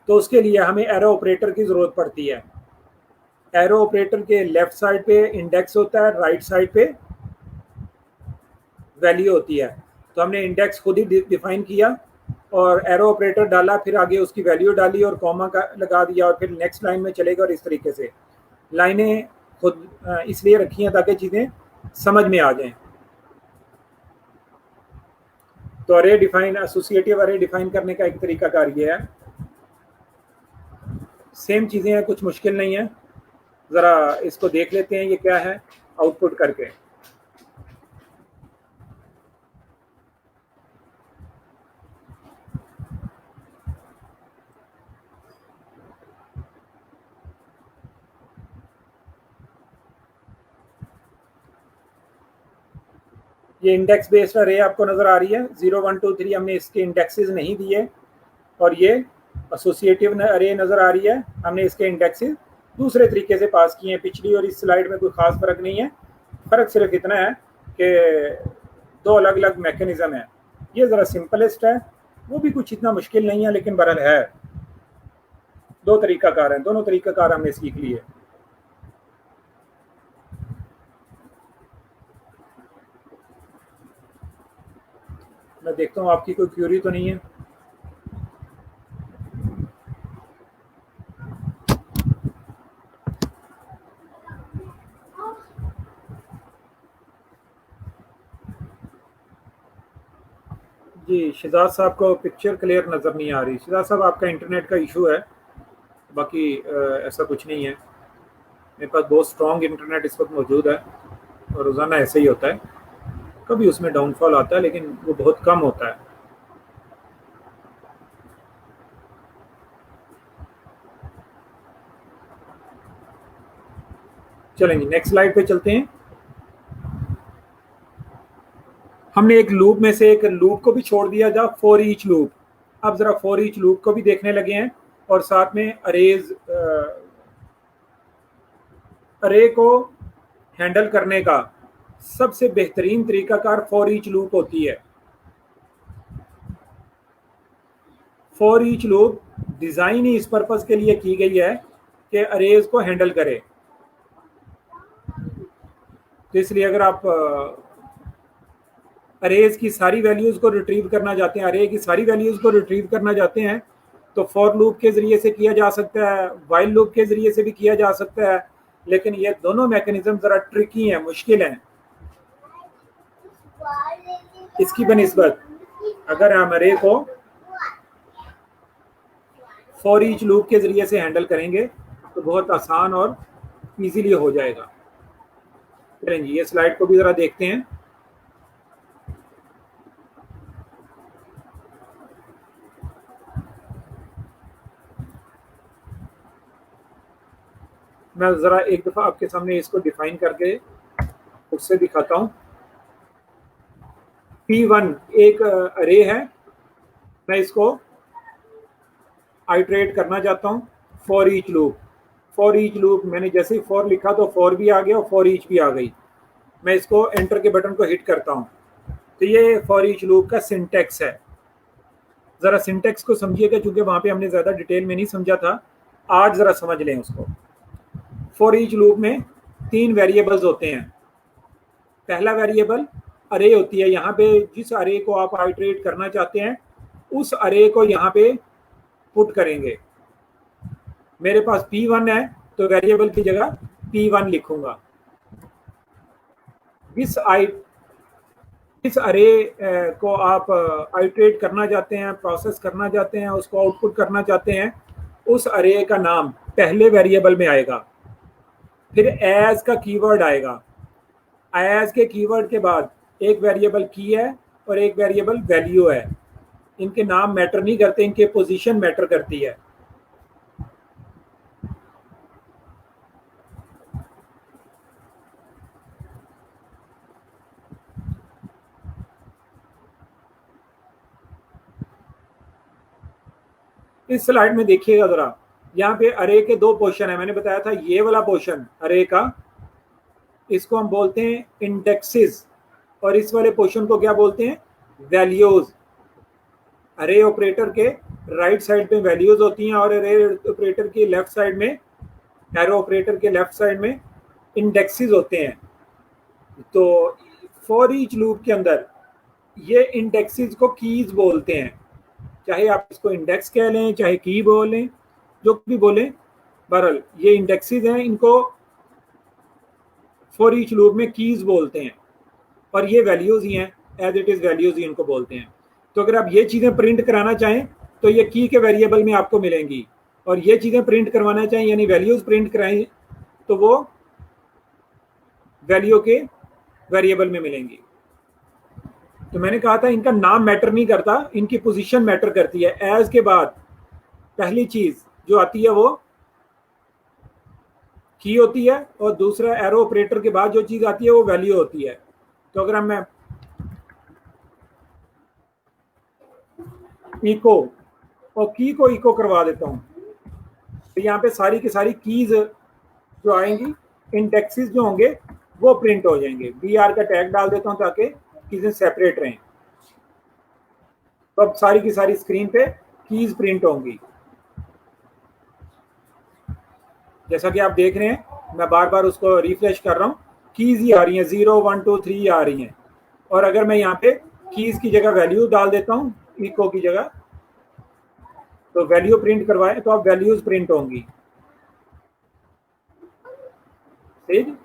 तो उसके लिए हमें एरो ऑपरेटर की ज़रूरत पड़ती है। एरो ऑपरेटर के लेफ्ट साइड पे इंडेक्स होता है, राइट साइड पे वैल्यू होती है। तो हमने इंडेक्स खुद ही डिफाइन किया और एरो ऑपरेटर डाला, फिर आगे उसकी वैल्यू डाली और कॉमा का लगा दिया, और फिर नेक्स्ट लाइन में चलेगा। और इस तरीके से लाइनें खुद इसलिए रखी हैं ताकि चीज़ें समझ में आ जाएं। तो अरे डिफाइन, एसोसिएटिव अरे डिफाइन करने का एक तरीका कार ये है। सेम चीज़ें हैं, कुछ मुश्किल नहीं है। ज़रा इसको देख लेते हैं ये क्या है आउटपुट करके। ये इंडेक्स बेस्ड अरे आपको नज़र आ रही है। 0 1 2 3 हमने इसके इंडेक्सेस नहीं दिए, और ये एसोसिएटिव अरे नज़र आ रही है, हमने इसके इंडेक्सेस दूसरे तरीके से पास किए हैं। पिछली और इस स्लाइड में कोई ख़ास फ़र्क नहीं है। फ़र्क सिर्फ इतना है कि दो अलग अलग मैकेनिज़्म है। ये ज़रा सिंपलेस्ट है, वो भी कुछ इतना मुश्किल नहीं है, लेकिन बहरहाल है। दो तरीकाकार हैं, दोनों तरीकाकार हमने सीख लिए। मैं देखता हूँ आपकी कोई क्यूरी तो नहीं है। जी, शिजाज साहब को पिक्चर क्लियर नज़र नहीं आ रही। शिजाज साहब, आपका इंटरनेट का इशू है, बाकी ऐसा कुछ नहीं है। मेरे पास बहुत स्ट्रॉन्ग इंटरनेट इस वक्त मौजूद है और रोज़ाना ऐसे ही होता है। कभी उसमें डाउनफॉल आता है लेकिन वो बहुत कम होता है। चलेंगे, नेक्स्ट स्लाइड पे चलते हैं। हमने एक लूप में से एक लूप को भी छोड़ दिया था, फॉर ईच लूप। अब जरा फॉर ईच लूप को भी देखने लगे हैं और साथ में अरे को हैंडल करने का सबसे बेहतरीन तरीकाकार फॉर ईच लूप होती है। फॉर ईच लूप डिज़ाइन ही इस पर्पज़ के लिए की गई है कि अरेज को हैंडल करे। तो इसलिए अगर आप अरेज की सारी वैल्यूज़ को रिट्रीव करना चाहते हैं, अरे की सारी वैल्यूज़ को रिट्रीव करना चाहते हैं, तो फॉर लूप के ज़रिए से किया जा सकता है, वाइल लूप के ज़रिए से भी किया जा सकता है। लेकिन ये दोनों मैकेनिज्म ज़रा ट्रिकी हैं, मुश्किल हैं। इसकी बनिस्बत अगर हम अरे को फॉर ईच लूप के ज़रिए से हैंडल करेंगे तो बहुत आसान और इजीली हो जाएगा। चलें जी, ये स्लाइड को भी ज़रा देखते हैं। मैं ज़रा एक दफ़ा आपके सामने इसको डिफाइन करके उससे दिखाता हूँ। P1 एक अरे है, मैं इसको आइटरेट करना चाहता हूँ for each loop. For each loop मैंने जैसे ही फॉर लिखा तो फॉर भी आ गया और फॉर ईच भी आ गई। मैं इसको एंटर के बटन को हिट करता हूँ तो ये फॉर ईच लूप का सिंटेक्स है। ज़रा सिंटेक्स को समझिएगा क्योंकि वहाँ पे हमने ज़्यादा डिटेल में नहीं समझा था, आज ज़रा समझ लें उसको। फॉर ईच लूप में 3 वेरिएबल्स होते हैं। पहला वेरिएबल अरे होती है, यहाँ पे जिस अरे को आप आइटरेट करना चाहते हैं उस अरे को यहाँ पे पुट करेंगे। मेरे पास P1 है तो वेरिएबल की जगह P1 लिखूंगा। इस अरे को आप आइटरेट करना चाहते हैं, प्रोसेस करना चाहते हैं, उसको आउटपुट करना चाहते हैं, उस अरे का नाम पहले वेरिएबल में आएगा। फिर एज का कीवर्ड आएगा। एज के कीवर्ड के बाद एक वेरिएबल की है और एक वेरिएबल वैल्यू है। इनके नाम मैटर नहीं करते, इनके पोजीशन मैटर करती है। इस स्लाइड में देखिएगा जरा, यहाँ पे अरे के 2 पोर्शन है। मैंने बताया था ये वाला पोर्शन अरे का, इसको हम बोलते हैं इंडेक्सेस, और इस वाले पोर्शन को क्या बोलते हैं, वैल्यूज। अरे ऑपरेटर के राइट साइड पे वैल्यूज होती हैं और अरे ऑपरेटर के लेफ्ट साइड में, एरो ऑपरेटर के लेफ्ट साइड में इंडेक्सेस होते हैं। तो फॉर ईच लूप के अंदर ये इंडेक्सेस को कीज बोलते हैं। चाहे आप इसको इंडेक्स कह लें, चाहे की बोलें, जो भी बोलें, बहरहाल ये इंडेक्सेस हैं, इनको फॉर ईच लूप में कीज बोलते हैं। और ये वैल्यूज ही हैं, एज इट इज वैल्यूज ही इनको बोलते हैं। तो अगर आप ये चीज़ें प्रिंट कराना चाहें तो ये की के वेरिएबल में आपको मिलेंगी, और ये चीज़ें प्रिंट करवाना चाहें यानी वैल्यूज प्रिंट कराएं तो वो वैल्यू के वेरिएबल में मिलेंगी। तो मैंने कहा था इनका नाम मैटर नहीं करता, इनकी पोजीशन मैटर करती है। एज के बाद पहली चीज जो आती है वो की होती है, और दूसरा एरो ऑपरेटर के बाद जो चीज आती है वो वैल्यू होती है। तो अगर मैं इको और की को इको करवा देता हूँ तो यहाँ पे सारी की सारी कीज जो आएंगी, इंडेक्सेस जो होंगे वो प्रिंट हो जाएंगे। BR का टैग डाल देता हूँ ताकि चीजें सेपरेट रहें। तो अब सारी की सारी स्क्रीन पे कीज प्रिंट होंगी। जैसा कि आप देख रहे हैं, मैं बार बार उसको रिफ्रेश कर रहा हूँ, कीज ही आ रही हैं, 0 1 2 3 आ रही हैं। और अगर मैं यहाँ पे कीज की जगह वैल्यू डाल देता हूँ, इको की जगह, तो वैल्यू प्रिंट करवाए तो अब वैल्यूज प्रिंट होंगी। ठीक,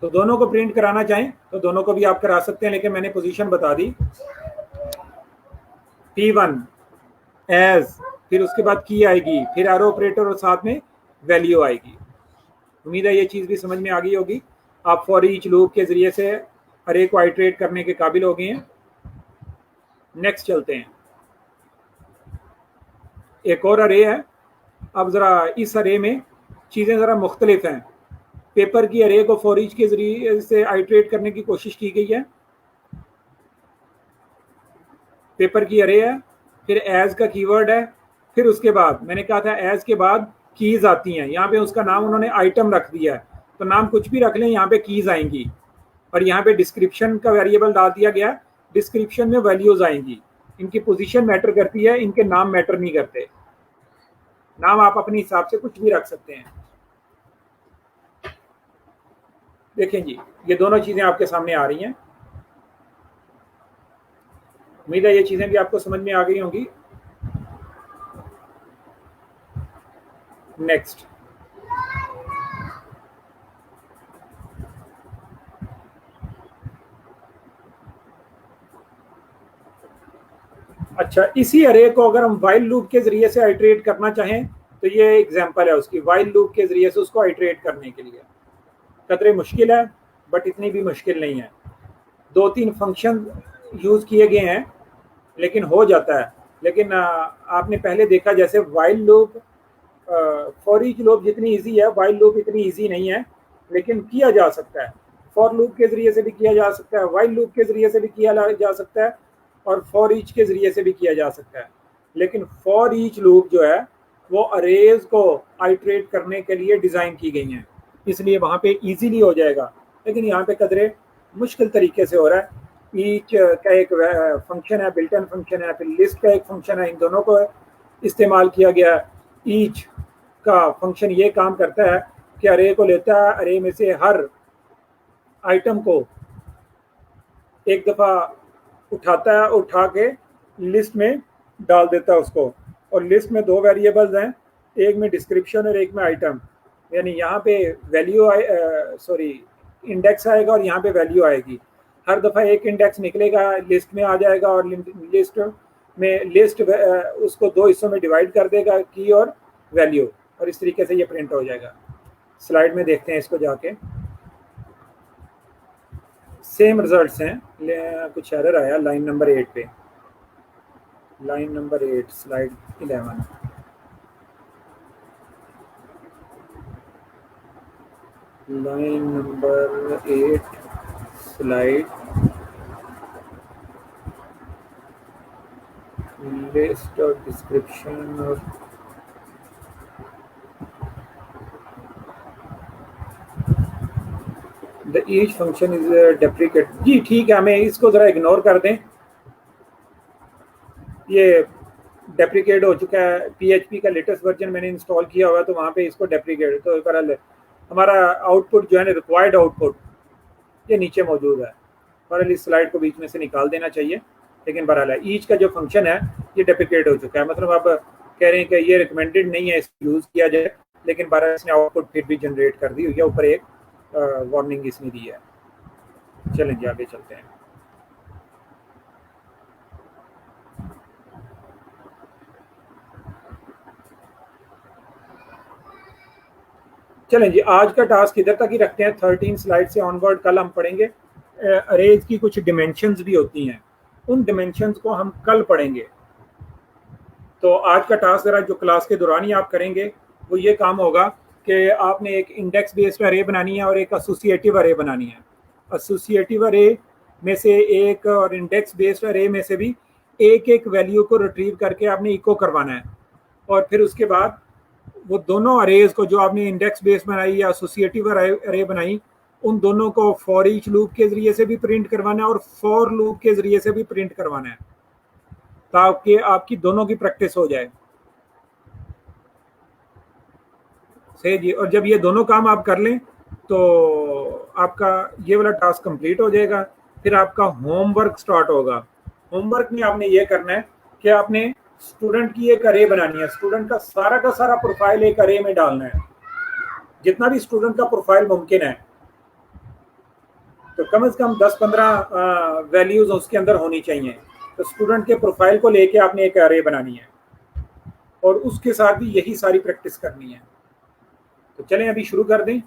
तो दोनों को प्रिंट कराना चाहें तो दोनों को भी आप करा सकते हैं, लेकिन मैंने पोजीशन बता दी। P1 एज, फिर उसके बाद की आएगी, फिर एरो ऑपरेटर और साथ में वैल्यू आएगी। उम्मीद है ये चीज़ भी समझ में आ गई होगी। आप फॉर ईच लूप के ज़रिए से अरे को आइट्रेट करने के काबिल हो गए हैं। नेक्स्ट चलते हैं, एक और अरे है। अब ज़रा इस अरे में चीज़ें ज़रा मुख्तलिफ हैं। पेपर की अरे को फॉर ईच के ज़रिए से आइट्रेट करने की कोशिश की गई है। पेपर की अरे है, फिर एज का कीवर्ड है, फिर उसके बाद मैंने कहा था एज के बाद कीज आती हैं। यहाँ पे उसका नाम उन्होंने आइटम रख दिया है, तो नाम कुछ भी रख लें, यहाँ पे कीज आएंगी। और यहाँ पे डिस्क्रिप्शन का वेरिएबल डाल दिया गया, डिस्क्रिप्शन में वैल्यूज आएंगी। इनकी पोजीशन मैटर करती है, इनके नाम मैटर नहीं करते। नाम आप अपने हिसाब से कुछ भी रख सकते हैं। देखें जी, ये दोनों चीज़ें आपके सामने आ रही हैं। उम्मीद है ये चीज़ें भी आपको समझ में आ गई होंगी। नेक्स्ट, अच्छा, इसी अरे को अगर हम वाइल लूप के जरिए से आइट्रेट करना चाहें तो ये एग्जांपल है उसकी। वाइल लूप के जरिए से उसको आइट्रेट करने के लिए कतरे मुश्किल है, बट इतनी भी मुश्किल नहीं है। 2-3 फंक्शन यूज किए गए हैं, लेकिन हो जाता है। लेकिन आपने पहले देखा जैसे while loop, for each loop जितनी इजी है, वाइल लूप इतनी इजी नहीं है, लेकिन किया जा सकता है। फॉर लूप के जरिए से भी किया जा सकता है, वाइल लूप के जरिए से भी किया जा सकता है, और फॉर ईच के जरिए से भी किया जा सकता है। लेकिन फॉर ईच लूप जो है वो अरेज को आइट्रेट करने के लिए डिज़ाइन की गई हैं, इसलिए वहाँ पे इजीली हो जाएगा। लेकिन यहाँ पे कदरे मुश्किल तरीके से हो रहा है। ईच का एक फंक्शन है, बिल्ट इन फंक्शन है, फिर लिस्ट का एक फंक्शन है, इन दोनों को इस्तेमाल किया गया है। ईच का फंक्शन ये काम करता है कि अरे को लेता है, अरे में से हर आइटम को एक दफ़ा उठाता है, उठा के लिस्ट में डाल देता है उसको। और लिस्ट में 2 वेरिएबल्स हैं, एक में डिस्क्रिप्शन और एक में आइटम। यानी यहाँ पे वैल्यू इंडेक्स आएगा और यहाँ पे वैल्यू आएगी। हर दफ़ा एक इंडेक्स निकलेगा, लिस्ट में आ जाएगा, और लिस्ट उसको 2 हिस्सों में डिवाइड कर देगा, की और वैल्यू, और इस तरीके से ये प्रिंट हो जाएगा। स्लाइड में देखते हैं इसको जाके। सेम रिजल्ट्स हैं, कुछ एरर आया लाइन नंबर 8 पे। Line number 8 slide 11। Line number 8 slide list और डिस्क्रिप्शन और the each function is deprecate. जी ठीक है, हमें इसको ज़रा इग्नोर कर दें, ये डेप्रिकेट हो चुका है। PHP का लेटेस्ट वर्जन मैंने इंस्टॉल किया हुआ है, तो वहाँ पे इसको डेप्रिकेट, तो बहरहाल हमारा आउटपुट जो है ना, रिक्वायर्ड आउटपुट, ये नीचे मौजूद है। बहरहाल इस स्लाइड को बीच में से निकाल देना चाहिए। लेकिन बहरहाल ईच का जो फंक्शन है ये डेप्रिकेट हो चुका है। मतलब आप कह रहे हैं कि ये रिकमेंडेड नहीं है इसको यूज़ किया जाए, लेकिन बहरहाल इसने आउटपुट फिर भी जनरेट कर दी हुई है। ऊपर एक वार्निंग इसने दी है। चलेंगे आगे चलते हैं। चलें जी, आज का टास्क इधर तक ही रखते हैं। 13 स्लाइड से ऑनवर्ड कल हम पढ़ेंगे। अरेज की कुछ डिमेंशंस भी होती हैं, उन डिमेंशंस को हम कल पढ़ेंगे। तो आज का टास्क ज़रा जो क्लास के दौरान ही आप करेंगे वो ये काम होगा कि आपने एक इंडेक्स बेस्ड अरे बनानी है और एक एसोसिएटिव अरे बनानी है। एसोसिएटिव अरे में से एक और इंडेक्स बेस्ड अरे में से भी एक एक वैल्यू को रिट्रीव करके आपने इको करवाना है। और फिर उसके बाद वो दोनों अरेज को, जो आपने इंडेक्स बेस्ड बनाई या एसोसिएटिव अरे बनाई, उन दोनों को फॉर ईच लूप के जरिए से भी प्रिंट करवाना है और फॉर लूप के जरिए से भी प्रिंट करवाना है, ताकि आपकी दोनों की प्रैक्टिस हो जाए। सही जी। और जब ये दोनों काम आप कर लें तो आपका ये वाला टास्क कंप्लीट हो जाएगा। फिर आपका होमवर्क स्टार्ट होगा। होमवर्क में आपने ये करना है कि आपने स्टूडेंट की एक अरे बनानी है। स्टूडेंट का सारा प्रोफाइल एक अरे में डालना है, जितना भी स्टूडेंट का प्रोफाइल मुमकिन है। तो कम से कम 10-15 वैल्यूज उसके अंदर होनी चाहिए। तो स्टूडेंट के प्रोफाइल को लेके आपने एक एरे बनानी है और उसके साथ भी यही सारी प्रैक्टिस करनी है। तो चलें अभी शुरू कर दें,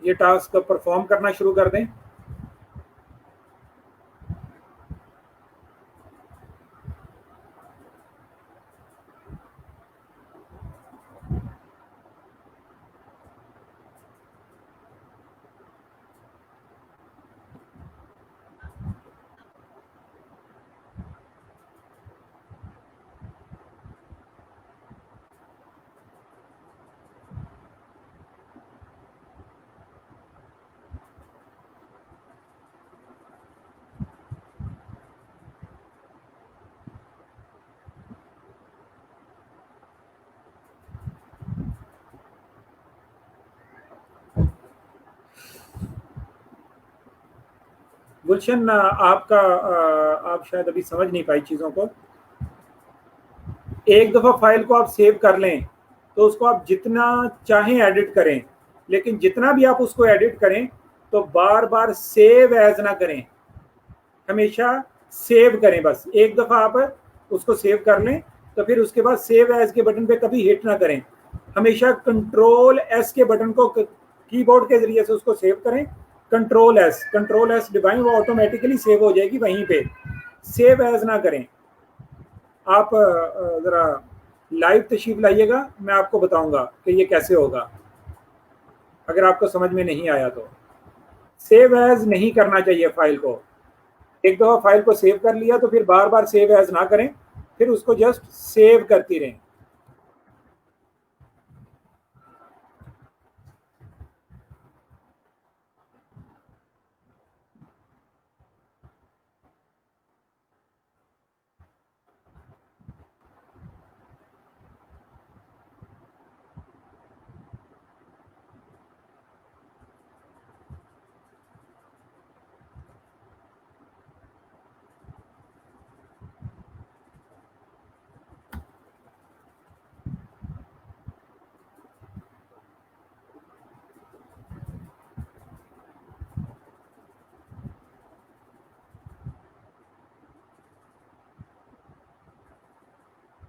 ये टास्क परफॉर्म करना शुरू कर दें। गुलशन, आप शायद अभी समझ नहीं पाई चीज़ों को। एक दफ़ा फाइल को आप सेव कर लें तो उसको आप जितना चाहें एडिट करें, लेकिन जितना भी आप उसको एडिट करें तो बार बार सेव एज ना करें, हमेशा सेव करें। बस एक दफ़ा आप उसको सेव कर लें तो फिर उसके बाद सेव एज के बटन पे कभी हिट ना करें, हमेशा कंट्रोल एस के बटन को कीबोर्ड के जरिए से उसको सेव करें। कंट्रोल एस दबाएं, वो ऑटोमेटिकली सेव हो जाएगी वहीं पे। सेव एज ना करें। आप ज़रा लाइव तशरीफ लाइएगा, मैं आपको बताऊंगा कि ये कैसे होगा अगर आपको समझ में नहीं आया तो। सेव एज नहीं करना चाहिए फाइल को। एक दफ़ा फाइल को सेव कर लिया तो फिर बार बार सेव एज ना करें, फिर उसको जस्ट सेव करती रहें।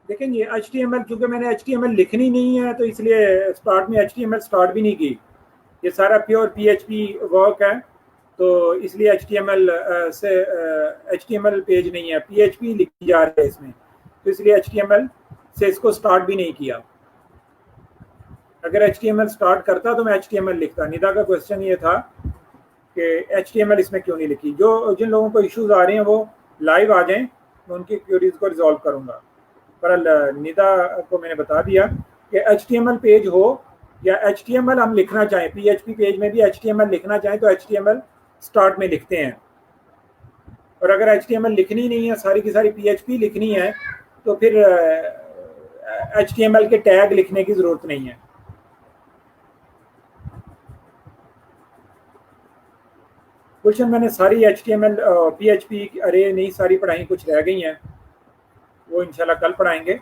देखें ये HTML, क्योंकि मैंने HTML लिखनी नहीं है तो इसलिए स्टार्ट में HTML स्टार्ट भी नहीं की। ये सारा प्योर PHP वर्क है, तो इसलिए HTML से HTML पेज नहीं है, PHP लिखी जा रही है इसमें, तो इसलिए HTML से इसको स्टार्ट भी नहीं किया। अगर HTML स्टार्ट करता तो मैं HTML लिखता। निदा का क्वेश्चन ये था कि HTML इसमें क्यों नहीं लिखी। जो जिन लोगों को इश्यूज आ रहे हैं वो लाइव आ जाएं, मैं उनकी क्यूरीज को रिजॉल्व करूंगा। पर निदा को मैंने बता दिया कि HTML पेज हो या HTML हम लिखना चाहें, PHP पेज में भी HTML लिखना चाहें तो HTML स्टार्ट में लिखते हैं। और अगर HTML लिखनी नहीं है, सारी की सारी PHP लिखनी है, तो फिर HTML के टैग लिखने की ज़रूरत नहीं है। क्वेश्चन मैंने सारी HTML PHP अरे नहीं सारी पढ़ाई, कुछ रह गई हैं, वो इंशाल्लाह कल पढ़ाएंगे।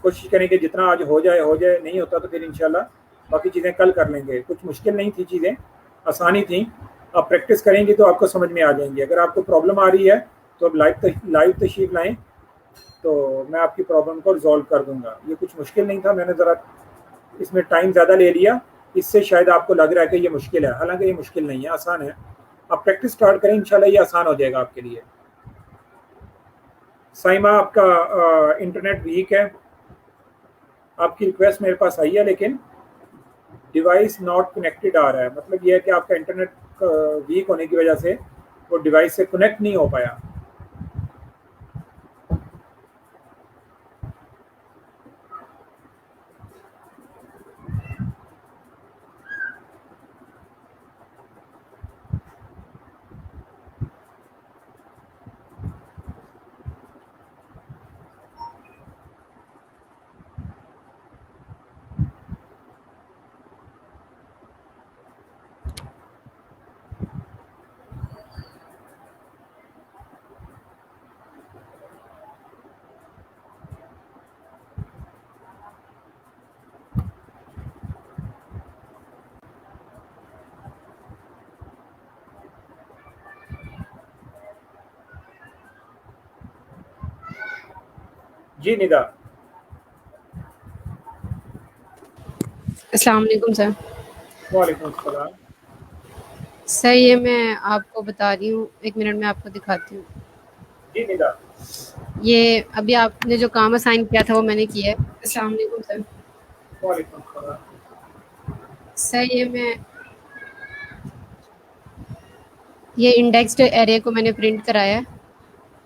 कोशिश करेंगे जितना आज हो जाए, नहीं होता तो फिर इंशाल्लाह बाकी चीज़ें कल कर लेंगे। कुछ मुश्किल नहीं थी, चीज़ें आसानी थी। आप प्रैक्टिस करेंगे तो आपको समझ में आ जाएंगी। अगर आपको प्रॉब्लम आ रही है तो अब लाइव तशरीफ लाएँ, तो मैं आपकी प्रॉब्लम को रिजॉल्व कर दूंगा। ये कुछ मुश्किल नहीं था, मैंने ज़रा इसमें टाइम ज़्यादा ले लिया, इससे शायद आपको लग रहा है कि ये मुश्किल है, हालांकि ये मुश्किल नहीं है, आसान है। आप प्रैक्टिस स्टार्ट करें, इंशाल्लाह ये आसान हो जाएगा आपके लिए। साइमा, आपका इंटरनेट वीक है, आपकी रिक्वेस्ट मेरे पास आई है लेकिन डिवाइस नॉट कनेक्टेड आ रहा है। मतलब ये है कि आपका इंटरनेट वीक होने की वजह से वो डिवाइस से कनेक्ट नहीं हो पाया। जी निदा। अस्सलाम वालेकुम सर। वालेकुम सलाम। सर ये मैं आपको बता रही हूँ, 1 मिनट में आपको दिखाती हूँ। जी निदा। ये अभी आपने जो काम असाइन किया था वो मैंने किया है। अस्सलाम वालेकुम सर। वालेकुम सलाम। सर ये इंडेक्स्ड एरे को मैंने प्रिंट कराया है,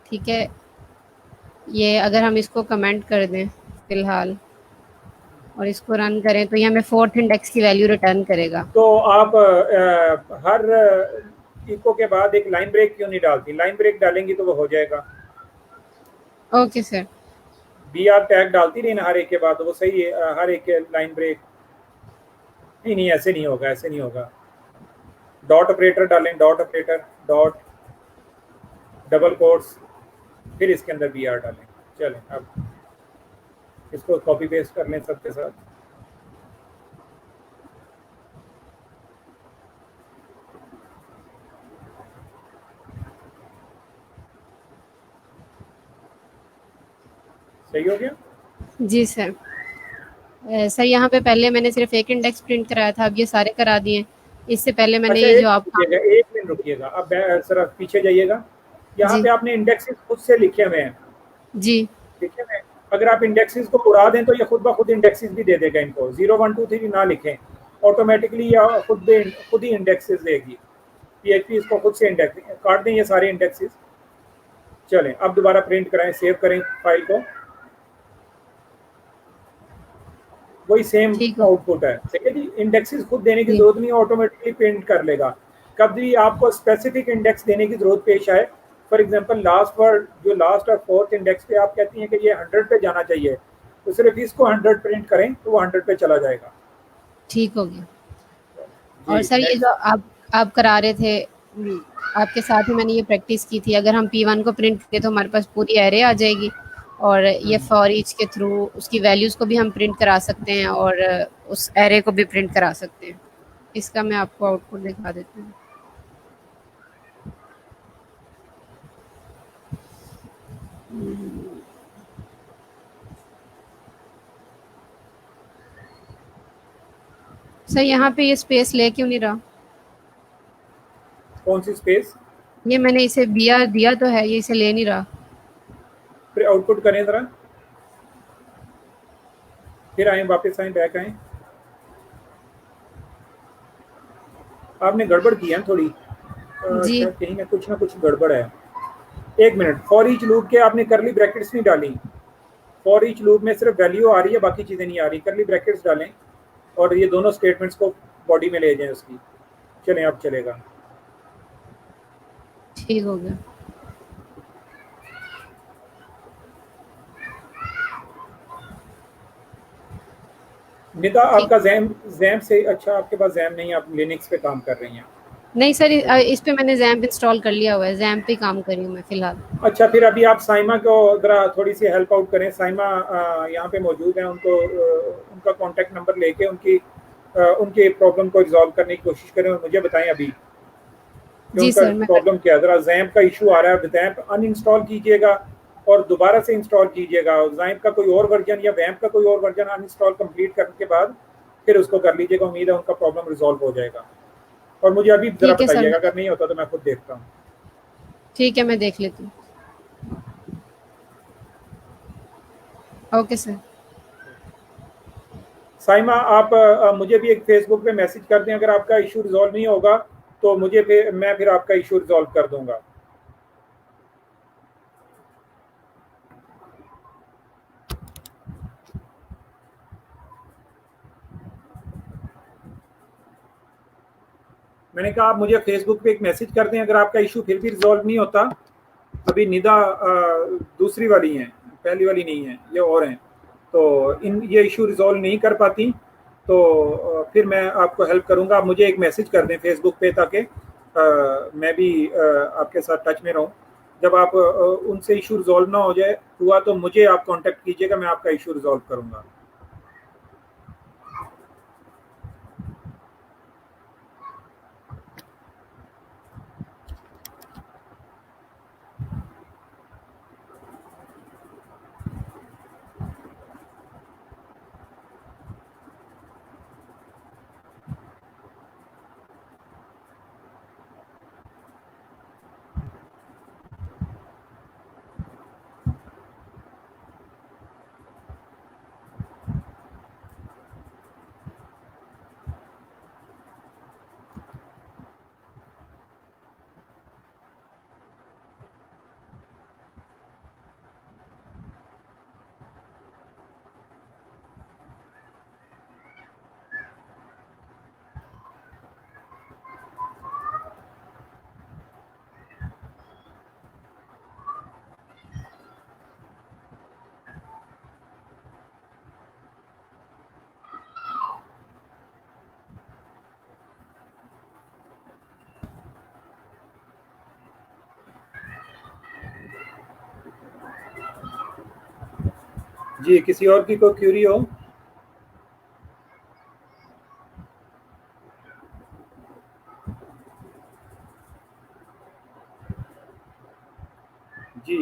ठीक है? ये अगर हम इसको कमेंट कर दें फ़िलहाल और इसको रन करें तो ये हमें 4th इंडेक्स की वैल्यू रिटर्न करेगा। तो आप हर इको के बाद एक लाइन ब्रेक क्यों नहीं डालती? लाइन ब्रेक डालेंगी तो वो हो जाएगा। Okay sir. B R tag डालती नहीं ना हर एक के बाद, तो वो सही है। हर एक के लाइन ब्रेक। नहीं नहीं, ऐसे नहीं होगा, ऐसे नहीं होगा। डॉट ऑपरेटर डालें, dot operator, dot, double quotes, फिर इसके अंदर बी आर डालें। चलें अब इसको कॉपी पेस्ट कर लें सबके साथ। सही हो गया। जी सर। सर यहाँ पे पहले मैंने सिर्फ़ 1 इंडेक्स प्रिंट कराया था, अब ये सारे करा दिए। इससे पहले मैंने अच्छा, ये एक जो आप मिनट रुकिएगा, एक मिनट रुकिएगा। अब जरा पीछे जाइएगा। यहाँ जी, पे आपने इंडेक्सेस खुद से लिखे हुए हैं। जी, ठीक है मैं, अगर आप इंडेक्सेस को उड़ा दें तो ये खुद ब खुद इंडेक्सेस भी दे देगा इनको। 0 1 2 3 ना लिखें, ऑटोमेटिकली या खुद ही इंडेक्सेस देगी। पीएचपी इसको खुद से इंडेक्स काट दें ये सारे इंडेक्सेस। चलें अब दोबारा प्रिंट कराएं, सेव करें फाइल को। वही सेम ठीक हो आउटपुट है। ठीक है जी, इंडेक्सेस खुद देने की जी, जरूरत नहीं, ऑटोमेटिकली प्रिंट कर लेगा। कभी आपको स्पेसिफिक इंडेक्स देने की जरूरत पेश आए, फॉर एग्जांपल लास्ट वर्ड जो लास्ट और फोर्थ इंडेक्स पे आप कहती हैं कि ये 100 पे जाना चाहिए, तो सिर्फ इसको 100 प्रिंट करें तो वो 100 पे चला जाएगा। ठीक हो गया। जी और सर ये जो नेक्स्ट। आप करा रहे थे, आपके साथ ही मैंने ये प्रैक्टिस की थी। अगर हम P1 को प्रिंट करें तो हमारे पास पूरी एरे आ जाएगी और ये फॉर ईच के थ्रू उसकी वैल्यूज़ को भी हम प्रिंट करा सकते हैं और उस एरे को भी प्रिंट करा सकते हैं। इसका मैं आपको आउटपुट दिखा देती हूँ। सर यहाँ पे ये स्पेस ले क्यों नहीं रहा? कौन सी स्पेस? ये मैंने इसे दिया दिया तो है, ये इसे ले नहीं रहा। फिर आउटपुट करें जरा, फिर आए वापस आए, बैक आए। आपने गड़बड़ की है थोड़ी। जी, शायद कहीं ना कुछ गड़बड़ है। एक मिनट, फॉर ईच लूप के आपने करली ब्रैकेट्स नहीं डाली। फॉर ईच लूप में सिर्फ वैल्यू आ रही है, बाकी चीज़ें नहीं आ रही। करली ब्रैकेट्स डालें और ये दोनों स्टेटमेंट्स को बॉडी में ले जाएं उसकी। चलें अब चलेगा। ठीक हो गया। निदा ठीक। आपका जैम जैम से अच्छा, आपके पास जैम नहीं है, आप लिनक्स पे काम कर रही हैं। नहीं सर, इस पे मैंने ज़ैम्प इंस्टॉल कर लिया हुआ है। ज़ैम्प पे काम कर रही हूँ मैं फ़िलहाल। अच्छा, फिर अभी आप साइमा को ज़रा थोड़ी सी हेल्प आउट करें। साइमा यहाँ पे मौजूद हैं, उनको उनका कॉन्टैक्ट नंबर लेके उनकी प्रॉब्लम को रिजॉल्व करने की कोशिश करें और मुझे बताएं अभी कि जी उनका सर, मैं प्रॉब्लम क्या है। ज़रा जैम्प का इशू आ रहा है, जैम्प अनइंस्टॉल कीजिएगा और दोबारा से इंस्टॉल कीजिएगा। जैम्प का कोई और वर्जन या वैम्प का कोई और वर्जन अनइंस्टॉल कंप्लीट करने के बाद फिर उसको कर लीजिएगा। उम्मीद है उनका प्रॉब्लम रिजॉल्व हो जाएगा। और मुझे अभी ज़रा ठीक है सर, बताइएगा, मैं अगर नहीं होता तो मैं खुद देखता हूँ। ठीक है, मैं देख लेती हूँ। Okay sir. साइमा आप मुझे भी एक फेसबुक पे मैसेज कर दें, अगर आपका इशू रिजॉल्व नहीं होगा तो मैं फिर आपका इशू रिजॉल्व कर दूंगा। मैंने कहा आप मुझे फेसबुक पे एक मैसेज कर दें अगर आपका इशू फिर भी रिजॉल्व नहीं होता। अभी निदा दूसरी वाली हैं, पहली वाली नहीं है, ये और हैं। तो इन ये इशू रिजॉल्व नहीं कर पाती तो फिर मैं आपको हेल्प करूंगा। आप मुझे एक मैसेज कर दें फेसबुक पे ताकि मैं भी आपके साथ टच में रहूं। जब आप उनसे इशू रिजॉल्व ना हो जाए हुआ तो मुझे आप कांटेक्ट कीजिएगा, मैं आपका इशू रिजॉल्व करूंगा। जी, किसी और की कोई क्यूरी हो? जी।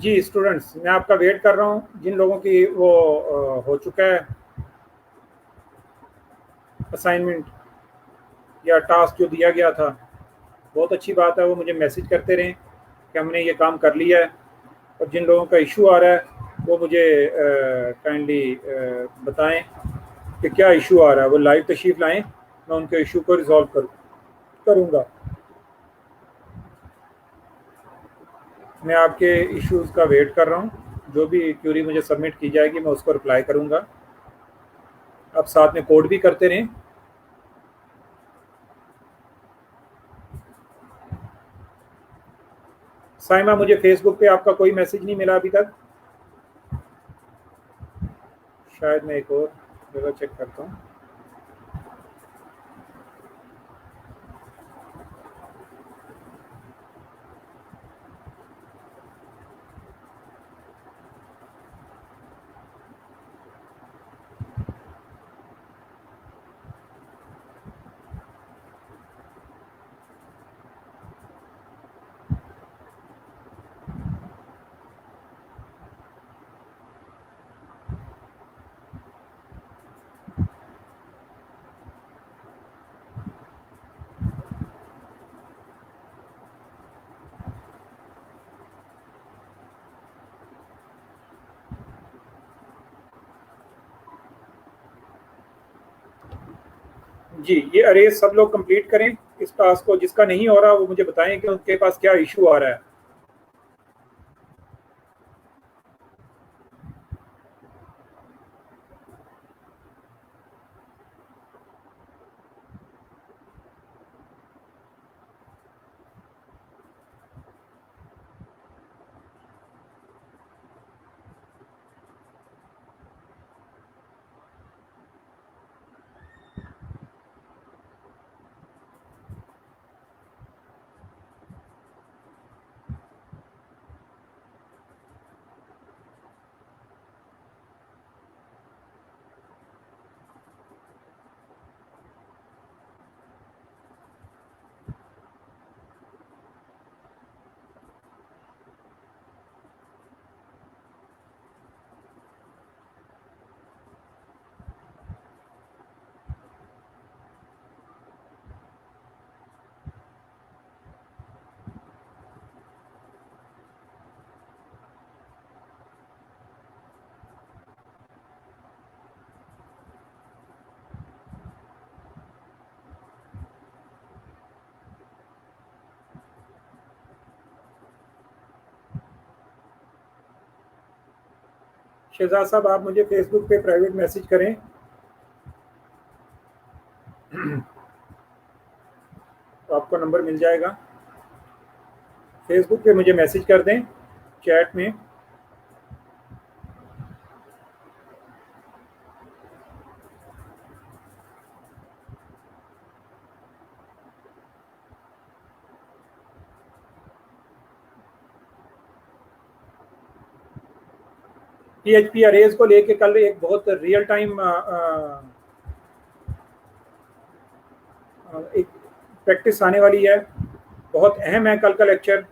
जी स्टूडेंट्स, मैं आपका वेट कर रहा हूँ। जिन लोगों की वो हो चुका है असाइनमेंट या टास्क जो दिया गया था, बहुत अच्छी बात है, वो मुझे मैसेज करते रहें कि हमने ये काम कर लिया है। और जिन लोगों का इशू आ रहा है वो मुझे काइंडली बताएं कि क्या इशू आ रहा है। वो लाइव तशरीफ़ लाएं, मैं उनके इशू को रिजॉल्व करूँगा। मैं आपके इश्यूज़ का वेट कर रहा हूँ। जो भी क्यूरी मुझे सबमिट की जाएगी मैं उसको रिप्लाई करूँगा। आप साथ में कोड भी करते रहें। साइमा, मुझे फेसबुक पे आपका कोई मैसेज नहीं मिला अभी तक। शायद मैं एक और जगह चेक करता हूँ। जी, ये अरेज सब लोग कंप्लीट करें इस टास्क को। जिसका नहीं हो रहा वो मुझे बताएं कि उनके पास क्या इशू आ रहा है। शहजाद साहब, आप मुझे फेसबुक पे प्राइवेट मैसेज करें, तो आपको नंबर मिल जाएगा। फेसबुक पे मुझे मैसेज कर दें चैट में। PHP अरेज को लेके कल एक बहुत रियल टाइम एक प्रैक्टिस आने वाली है, बहुत अहम है कल का लेक्चर।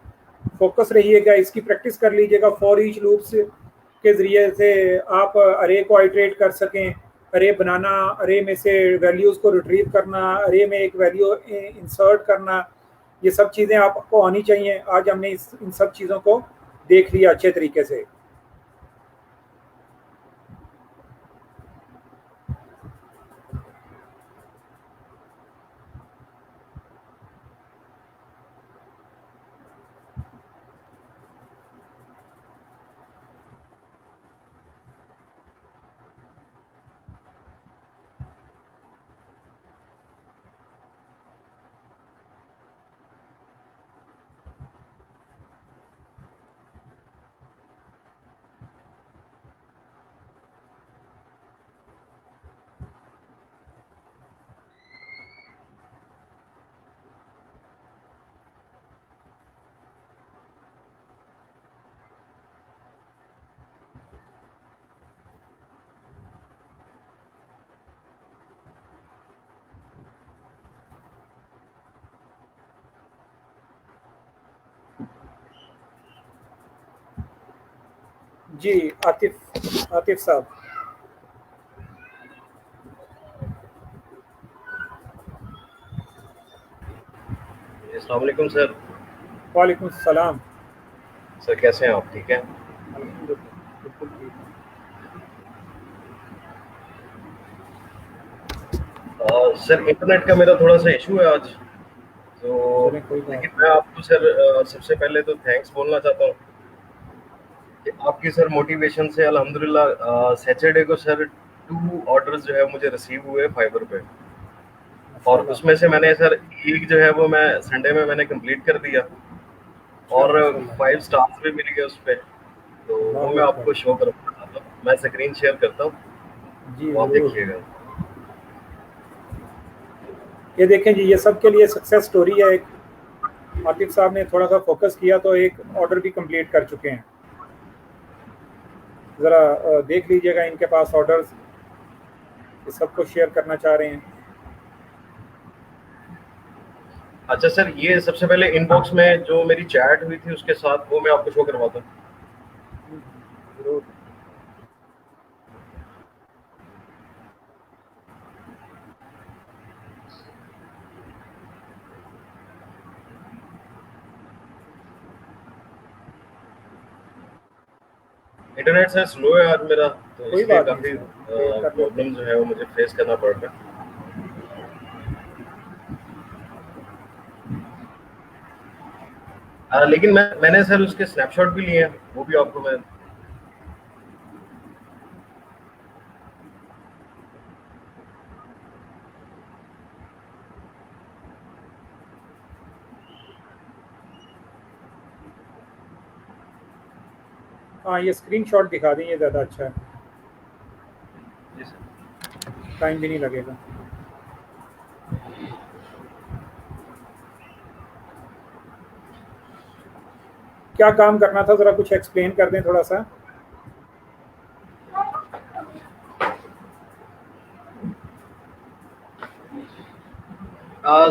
फोकस रहिएगा, इसकी प्रैक्टिस कर लीजिएगा। फॉर ईच लूप्स के ज़रिए से आप अरे को आइटरेट कर सकें, अरे बनाना, अरे में से वैल्यूज़ को रिट्रीव करना, अरे में एक वैल्यू इंसर्ट करना, ये सब चीज़ें आपको आनी चाहिए। आज हमने इन सब चीज़ों को देख लिया अच्छे तरीके से। जी आतिफ साहब। अस्सलाम वालेकुम सर। वालेकुम सलाम। सर कैसे हैं आप? ठीक हैं? बिल्कुल ठीक। सर इंटरनेट का मेरा थोड़ा सा इशू है आज, तो लेकिन मैं आपको सर सबसे पहले तो थैंक्स बोलना चाहता हूँ कि आपकी सर मोटिवेशन से अल्हम्दुलिल्लाह सैटरडे को सर 2 ऑर्डर्स जो है मुझे रिसीव हुए फाइबर पे, और उसमें से मैंने सर एक जो है वो मैं संडे में मैंने कंप्लीट कर दिया और 5 स्टार्स भी मिल गए उस पर। तो वो मैं आपको शो करना चाहता हूँ, मैं स्क्रीन शेयर करता हूँ जी, आप देखिएगा। ये देखें जी, ये सबके लिए सक्सेस स्टोरी है। एक आतिफ साहब ने थोड़ा सा फोकस किया तो एक ऑर्डर भी कंप्लीट कर चुके हैं। ज़रा देख लीजिएगा इनके पास ऑर्डर्स, ये सबको शेयर करना चाह रहे हैं। अच्छा सर, ये सबसे पहले इनबॉक्स में जो मेरी चैट हुई थी उसके साथ वो मैं आपको शो करवाता हूँ। जरूर। इंटरनेट से स्लो है आज मेरा, तो कोई इसलिए बात काफी नहीं, प्रॉब्लम जो है वो मुझे फेस करना पड़ रहा है। लेकिन मैंने सर उसके स्नैपशॉट भी लिए हैं, वो भी आपको मैं हाँ, ये स्क्रीनशॉट दिखा दें, ये ज़्यादा अच्छा है। जी सर। टाइम भी नहीं लगेगा। क्या काम करना था, ज़रा कुछ एक्सप्लेन कर दें थोड़ा सा।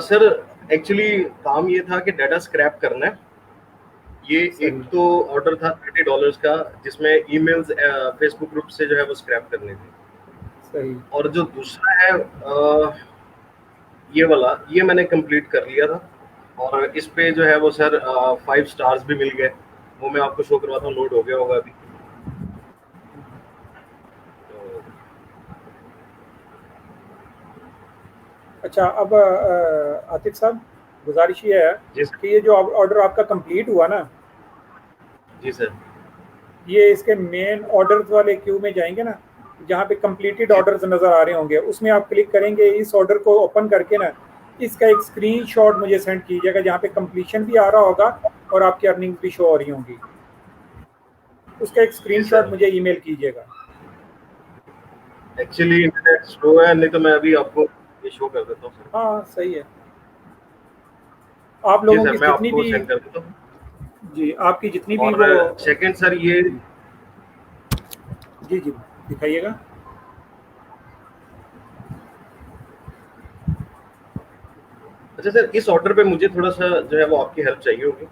सर एक्चुअली काम ये था कि डाटा स्क्रैप करना है। ये एक तो ऑर्डर था $30 का, जिसमें ईमेल्स फेसबुक ग्रुप से जो है वो स्क्रैप करनी थी। सही। और जो दूसरा है ये वाला, ये मैंने कंप्लीट कर लिया था और इस पे जो है वो सर 5 स्टार्स भी मिल गए, वो मैं आपको शो करवाता हूँ। लोड हो गया होगा अभी। अच्छा, अब आतिफ साहब गुजारिश ये है कि ये जो ऑर्डर आपका कंप्लीट हुआ ना, जी सर, ये इसके मेन ऑर्डर्स वाले क्यू में जाएंगे ना, जहाँ पे कंप्लीटेड ऑर्डर्स नज़र आ रहे होंगे, उसमें आप क्लिक करेंगे। इस ऑर्डर को ओपन करके ना इसका एक स्क्रीनशॉट मुझे सेंड कीजिएगा, जहाँ पे कंप्लीशन भी आ रहा होगा और आपकी अर्निंग्स भी शो हो रही होंगी। उसका एक स्क्रीनशॉट मुझे ईमेल कीजिएगा। एक्चुअली इंटरनेट स्लो है, नहीं तो मैं अभी आपको ये शो कर देता हूँ सर। हाँ सही है। आप लोगों की मैं जितनी आपको भी, सेंड कर देता हूँ। जी आपकी जितनी भी और वो, सेकंड सर ये, जी जी दिखाइएगा। अच्छा सर, इस ऑर्डर पे मुझे थोड़ा सा जो है वो आपकी हेल्प चाहिए होगी। ये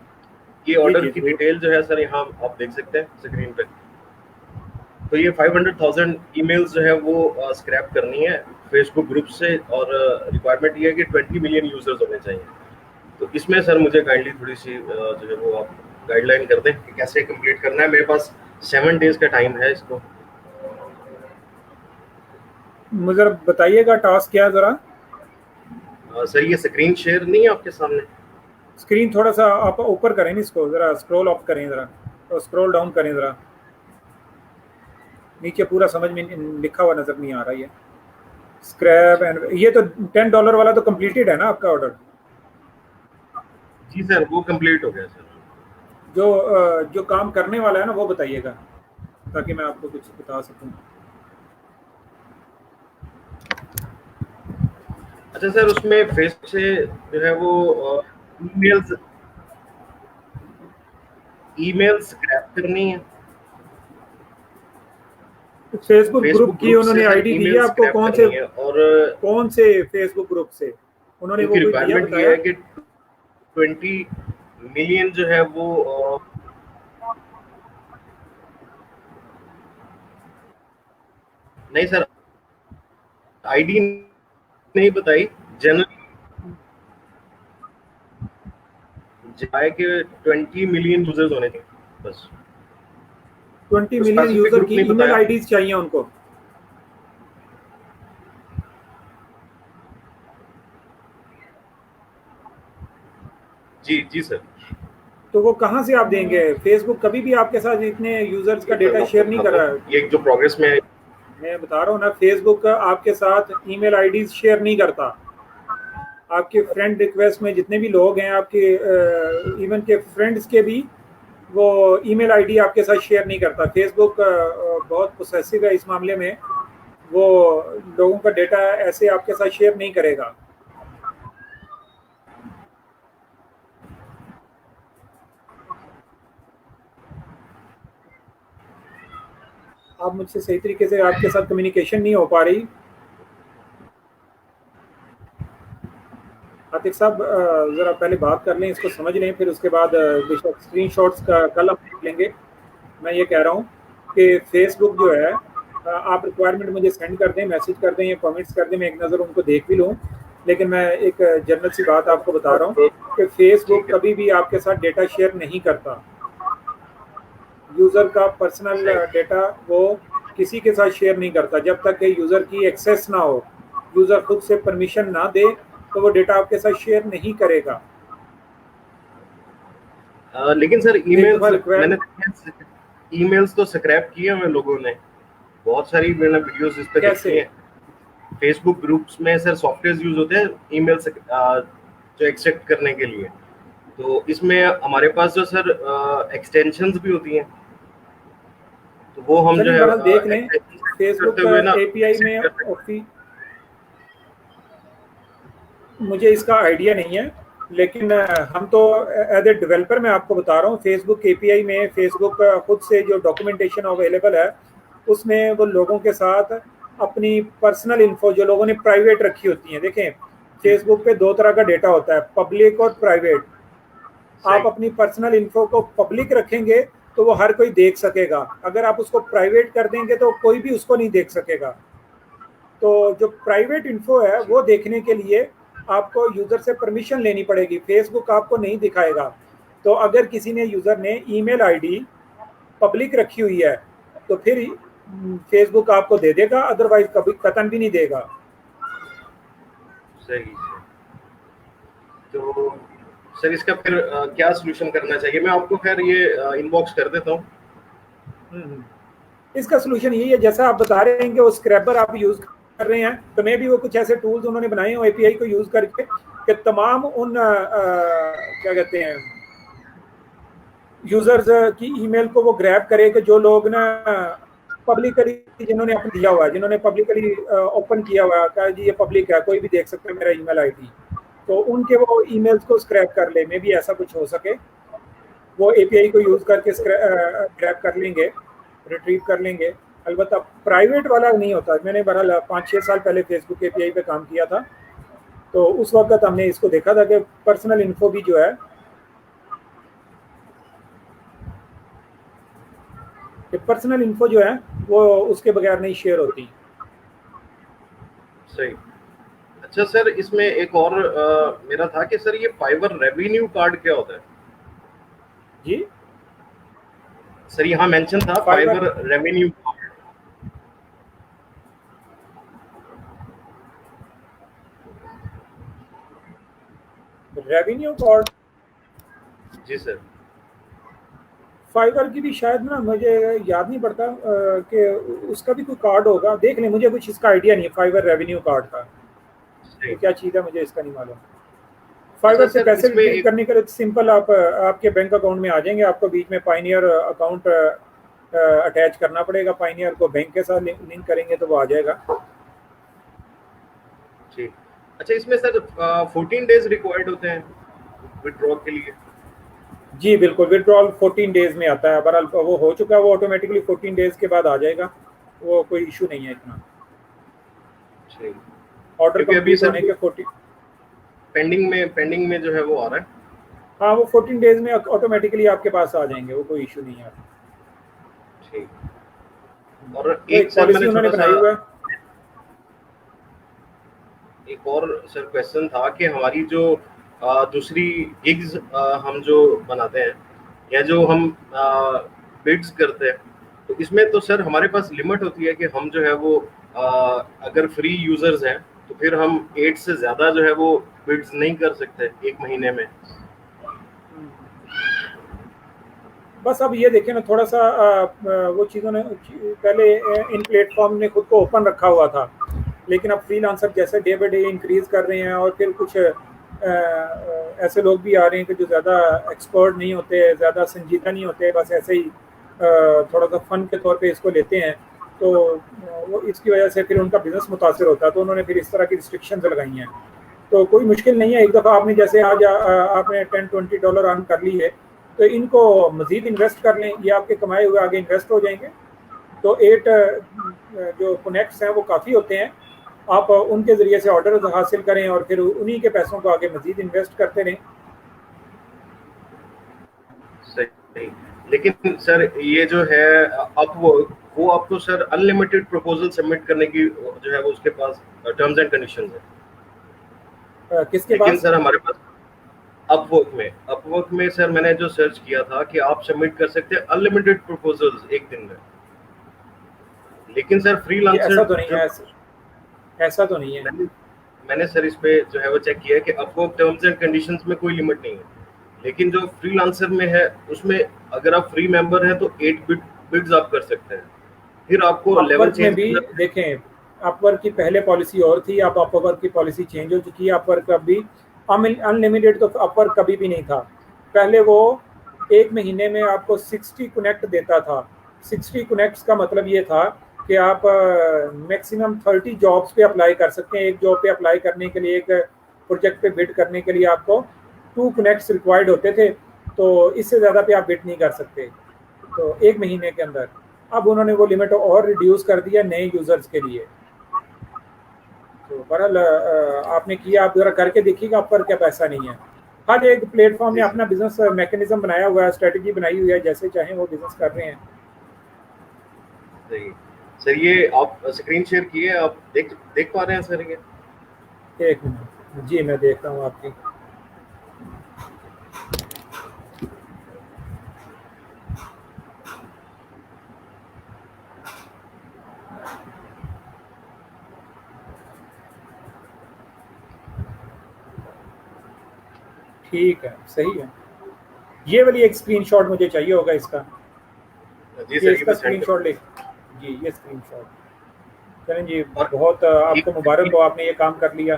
जी ऑर्डर जी की जरूर। डिटेल जो है सर यहाँ आप देख सकते हैं स्क्रीन पे। तो ये 500,000 ईमेल्स जो है वो स्क्रैप करनी है फेसबुक ग्रुप से, और रिक्वायरमेंट ये है कि 20 मिलियन यूजर्स होने चाहिए। तो इसमें सर मुझे काइंडली थोड़ी सी जो है वो आप गाइडलाइन कर दें कि कैसे कंप्लीट करना है। मेरे पास 7 डेज का टाइम है इसको। मुझे बताइएगा टास्क क्या है ज़रा। सर ये स्क्रीन शेयर नहीं है आपके सामने? स्क्रीन थोड़ा सा आप ऊपर करें इसको, ज़रा स्क्रॉल अप करें ज़रा, और स्क्रॉल डाउन करें ज़रा। नीचे पूरा समझ में लिखा हुआ नज़र नहीं आ रहा है। स्क्रैप एंड ये तो $10 वाला तो कंप्लीटेड है ना आपका ऑर्डर? जी सर, वो कंप्लीट हो गया सर। जो काम करने वाला है ना वो बताइएगा, ताकि मैं आपको कुछ बता सकूं। अच्छा सर, उसमें फेसबुक से जो है वो ईमेल्स ईमेल स्क्रैप करनी है। फेसबुक ग्रुप फेसबुक की ग्रुप से उन्होंने सर आईडी दी है ईमेल आपको? स्क्रैप करनी है, और कौन से फेसबुक ग्रुप से उन्होंने वो उनकी कोई दिया, रिक्वायरमेंट ये बताया? है कि 20 मिलियन जो है वो नहीं सर, आईडी नहीं बताई, जनरल जाए कि 20 मिलियन यूजर्स होने चाहिए बस। 20 तो मिलियन स्पेसिफिक यूजर ग्रुप की नहीं ईमेल बताया। आईडीज चाहिए उनको? जी जी सर। तो वो कहाँ से आप देंगे? फेसबुक कभी भी आपके साथ इतने यूजर्स का डेटा आपको शेयर नहीं कर बताता रहा हूँ, है। ये जो प्रोग्रेस में है। मैं बता रहा हूँ ना, फेसबुक आपके साथ ईमेल आईडीज शेयर नहीं करता। आपके फ्रेंड रिक्वेस्ट में जितने भी लोग हैं आपके, इवन के फ्रेंड्स के भी, वो ईमेल आईडी आपके साथ शेयर नहीं करता। फेसबुक बहुत पोसेसिव है इस मामले में, वो लोगों का डेटा ऐसे आपके साथ शेयर नहीं करेगा। आप मुझसे सही तरीके से, आपके साथ कम्युनिकेशन नहीं हो पा रही। आतिक साहब ज़रा पहले बात कर लें, इसको समझ लें, फिर उसके बाद बेशक स्क्रीन शॉट्स का कल हम देख लेंगे। मैं ये कह रहा हूँ कि फेसबुक जो है, आप रिक्वायरमेंट मुझे सेंड कर दें, मैसेज कर दें या कमेंट्स कर दें, मैं एक नज़र उनको देख भी लूँ। लेकिन मैं एक जनरल सी बात आपको बता रहा हूँ कि फेसबुक ठीक है, कभी भी आपके साथ डेटा शेयर नहीं करता। यूज़र का पर्सनल सही। डेटा वो किसी के साथ शेयर नहीं करता जब तक कि यूज़र की एक्सेस ना हो, यूज़र खुद से परमिशन ना दे, तो वो डेटा आपके साथ शेयर नहीं करेगा। लेकिन सर एक दफ़ा ईमेल्स मैंने रिक्वायरमेंट, ईमेल्स तो स्क्रैप किए हुए लोगों ने, बहुत सारी मैंने वीडियोस इस पे देखी कैसे? हैं। फेसबुक ग्रुप्स में सर सॉफ्टवेयर यूज होते हैं ईमेल जो एक्सट्रैक्ट करने के लिए। तो इसमें हमारे पास जो सर एक्सटेंशंस भी होती हैं, तो वो हम जो चलिए है बहरहाल देख लें। एक्सटेंशन फेसबुक करते हुए ना एपीआई एक्सेप्ट में कर सकते मुझे इसका आइडिया नहीं है, लेकिन हम तो एज ए डेवलपर मैं आपको बता रहा हूँ, फेसबुक एपीआई में फेसबुक खुद से जो डॉक्यूमेंटेशन अवेलेबल है, उसमें वो लोगों के साथ अपनी पर्सनल इन्फो जो लोगों ने प्राइवेट रखी होती हैं, देखें जी फेसबुक पे दो तरह का डेटा होता है, पब्लिक और प्राइवेट। आप सही। अपनी पर्सनल इन्फो को पब्लिक रखेंगे तो वो हर कोई देख सकेगा, अगर आप उसको प्राइवेट कर देंगे तो कोई भी उसको नहीं देख सकेगा। तो जो प्राइवेट इन्फो है जी वो देखने के लिए आपको यूज़र से परमिशन लेनी पड़ेगी, फेसबुक आपको नहीं दिखाएगा। तो अगर किसी ने यूज़र ने ईमेल आईडी पब्लिक रखी हुई है तो फिर फेसबुक आपको दे देगा, अदरवाइज कभी कतन भी नहीं देगा। सही। तो सर इसका फिर क्या सोल्यूशन करना चाहिए? मैं आपको खैर ये इनबॉक्स कर देता हूँ। इसका सोल्यूशन यही है, जैसा आप बता रहे हैं कि वो स्क्रैपर आप यूज कर रहे हैं, तो मे भी वो कुछ ऐसे टूल्स उन्होंने बनाए हो एपीआई को यूज करके कि तमाम उन क्या कहते हैं यूजर्स की ईमेल को वो ग्रैब करे कि जो लोग ना पब्लिकली जिन्होंने अपने दिया हुआ है, जिन्होंने पब्लिकली ओपन किया हुआ है, जी ये पब्लिक है, कोई भी देख सकता है मेरा ईमेल आईडी, तो उनके वो ईमेल्स को स्क्रैप कर ले, मे भी ऐसा कुछ हो सके, वो एपीआई को यूज करके ग्रैब कर लेंगे, रिट्रीव कर लेंगे। अलबत्ता प्राइवेट वाला नहीं होता। मैंने बहरहाल 5-6 साल पहले फेसबुक एपीआई पे काम किया था, तो उस वक्त हमने इसको देखा था कि पर्सनल इन्फो भी जो है वो उसके बगैर नहीं शेयर होती। सही। अच्छा सर, इसमें एक और मेरा था कि सर ये फाइवर रेवेन्यू कार्ड क्या होता है? जी सर यहाँ मेंशन था fiver revenue card. Revenue card, जी सर। फाइवर की भी शायद ना, मुझे याद नहीं पड़ता कि उसका भी कोई कार्ड होगा, देख लें, मुझे कुछ इसका आइडिया नहीं है फाइवर रेवेन्यू कार्ड का, तो क्या चीज़ है मुझे इसका नहीं मालूम। फाइवर से पैसे रिसीव करने के लिए सिंपल आप आपके बैंक अकाउंट में आ जाएंगे, आपको बीच में पाइनियर अकाउंट अटैच करना पड़ेगा, पाइनियर को बैंक के साथ लिंक करेंगे तो वो आ जाएगा। ठीक। अच्छा, इसमें सर 14 डेज रिक्वायर्ड होते हैं विड्रॉ के लिए? जी बिल्कुल, विड्रॉल 14 डेज में आता है, बहरहाल वो हो चुका है, वो ऑटोमेटिकली 14 डेज के बाद आ जाएगा, वो कोई इशू नहीं है इतना। ऑर्डर कंप्लीट होने के 14 पेंडिंग में जो है वो आ रहा है। हाँ, वो 14 डेज में ऑटोमेटिकली आपके पास आ जाएंगे, वो कोई इशू नहीं है। ठीक। और एक सर मैंने उन्होंने बनाई हुआ है, एक और सर क्वेश्चन था कि हमारी जो दूसरी गिग्स हम जो बनाते हैं या जो हम बिड्स करते हैं, तो इसमें तो सर हमारे पास लिमिट होती है कि हम जो है वो अगर फ्री यूजर्स हैं तो फिर हम 8 से ज़्यादा जो है वो बिड्स नहीं कर सकते एक महीने में। बस अब ये देखिए ना, थोड़ा सा वो चीज़ों ने पहले इन प्लेटफॉर्म ने खुद को ओपन रखा हुआ था, लेकिन अब फ्रीलांसर जैसे डे बाई डे इंक्रीज कर रहे हैं, और फिर कुछ ऐसे लोग भी आ रहे हैं कि जो ज़्यादा एक्सपर्ट नहीं होते, ज़्यादा संजीदा नहीं होते, बस ऐसे ही थोड़ा सा फन के तौर पे इसको लेते हैं, तो वो इसकी वजह से फिर उनका बिजनेस मुतासर होता है, तो उन्होंने फिर इस तरह की रिस्ट्रिक्शंस लगाई हैं। तो कोई मुश्किल नहीं है, एक दफ़ा आपने जैसे आज आपने $10-20 अर्न कर ली है, तो इनको मज़ीद इन्वेस्ट कर लें, ये आपके कमाए हुए आगे इन्वेस्ट हो जाएंगे। तो 8 जो कनेक्ट्स हैं वो काफ़ी होते हैं, आप उनके ज़रिए से ऑर्डर हासिल करें और फिर उन्हीं के पैसों को आगे मज़ीद इन्वेस्ट करते रहें। सही। लेकिन सर ये जो है अपवर्क, वो आपको सर अनलिमिटेड प्रपोजल सबमिट करने की जो है वो उसके पास टर्म्स एंड कंडीशंस है। किसके पास? लेकिन सर हमारे पास अपवर्क में सर मैंने जो सर्च किया था कि आप सबमिट कर सकते हैं अनलिमिटेड प्रपोजल्स एक दिन में, लेकिन सर फ्रीलांसर ऐसा तो नहीं है। मैंने सर इस पे जो है वो चेक किया कि अपवर्क टर्म्स एंड कंडीशंस में कोई लिमिट नहीं है, लेकिन जो फ्रीलांसर में है उसमें अगर आप फ्री मेंबर हैं तो 8 बिड्स आप कर सकते हैं, फिर आपको लेवल चेंज भी देखें। अपवर्क की पहले पॉलिसी और थी, अब अपवर्क की पॉलिसी चेंज हो चुकी है। अपवर्क अभी अनलिमिटेड तो अपवर्क कभी भी नहीं था। पहले वो एक महीने में आपको 60 कनेक्ट देता था। 60 कनेक्ट्स का मतलब ये था कि आप मैक्सिमम 30 जॉब्स पे अप्लाई कर सकते हैं। एक जॉब पे अप्लाई करने के लिए, एक प्रोजेक्ट पे बिड करने के लिए आपको 2 कनेक्ट्स रिक्वायर्ड होते थे, तो इससे ज़्यादा पे आप बिड नहीं कर सकते, तो एक महीने के अंदर। अब उन्होंने वो लिमिट और रिड्यूस कर दिया नए यूज़र्स के लिए। तो बहरहाल आपने किया, आप जरा करके देखिएगा, आप पर क्या पैसा नहीं है। हर एक प्लेटफॉर्म ने अपना बिजनेस मैकेनिज्म बनाया हुआ है, स्ट्रेटजी बनाई हुई है, जैसे चाहें वो बिजनेस कर रहे हैं। सही सर, ये आप स्क्रीन शेयर किए, आप देख पा रहे हैं सर? ये एक मिनट जी, मैं देख रहा हूँ आपकी। ठीक है, सही है। ये वाली एक स्क्रीनशॉट मुझे चाहिए होगा इसका। जी ये सर, ये इसका मैं सेंड स्क्रीनशॉट ले जी, ये स्क्रीनशॉट। चलें जी, और बहुत आपको मुबारक हो, आपने ये काम कर लिया।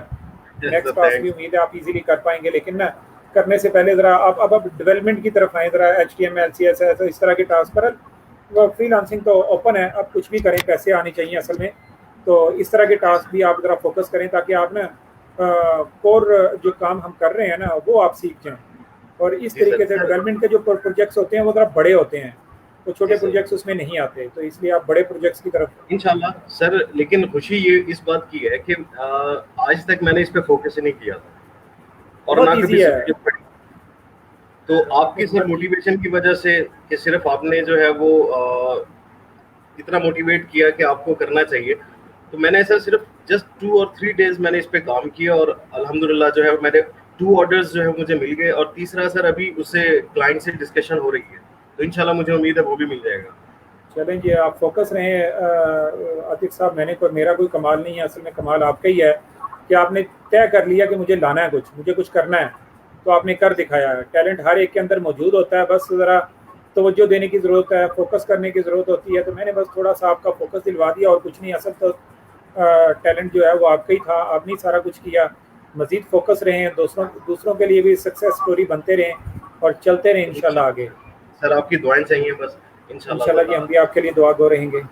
नेक्स्ट टास्क भी थैंक्स। उम्मीद है आप इजीली कर पाएंगे, लेकिन ना करने से पहले ज़रा आप अब डेवलपमेंट की तरफ आएँ, ज़रा HTML CSS इस तरह के टास्क पर। वो फ्रीलांसिंग तो ओपन है, आप कुछ भी करें, पैसे आने चाहिए असल में। तो इस तरह के टास्क भी आप ज़रा फोकस करें ताकि आप ना कोर जो काम हम कर रहे हैं ना वो आप सीख जाएं। और इस जी तरीके सर। से सर डेवलपमेंट के जो प्रोजेक्ट्स होते हैं वो ज़रा बड़े होते हैं, तो जी छोटे सर, प्रोजेक्ट्स उसमें नहीं आते, तो इसलिए आप बड़े प्रोजेक्ट्स की तरफ। इंशाल्लाह सर। लेकिन खुशी ये इस बात की है कि आज तक मैंने इस पे फोकस ही नहीं किया था और बहुत ना ईजी कभी है। ज़रूरत पड़ी। तो आपकी सर मोटिवेशन की वजह से कि सिर्फ आपने जो है वो इतना मोटिवेट किया कि आपको करना चाहिए, तो मैंने सर सिर्फ जस्ट 2 और 3 डेज़ मैंने इस पे काम किया और अल्हम्दुलिल्लाह जो है मेरे 2 ऑर्डर्स जो है मुझे मिल गए और तीसरा सर अभी उससे क्लाइंट से डिस्कशन हो रही है, तो इंशाल्लाह मुझे उम्मीद है वो भी मिल जाएगा। चलें जी, आप फोकस रहें आतिफ साहब। मेरा कोई कमाल नहीं है, असल में कमाल आपका ही है कि आपने तय कर लिया कि मुझे लाना है कुछ, मुझे कुछ करना है, तो आपने कर दिखाया है। टैलेंट हर एक के अंदर मौजूद होता है, बस ज़रा तवज्जो देने की ज़रूरत है, फोकस करने की ज़रूरत होती है। तो मैंने बस थोड़ा सा आपका फोकस दिलवा दिया और कुछ नहीं। असल तो टैलेंट जो है वो आपका ही था, आपने सारा कुछ किया। मज़ीद फोकस रहें, दूसरों के लिए भी सक्सेस स्टोरी बनते रहें और चलते रहें इंशाल्लाह आगे। सर आपकी दुआएं चाहिए बस, इंशाल्लाह इंशाल्लाह जी, ताला। हम भी आपके लिए दुआ गो रहेंगे।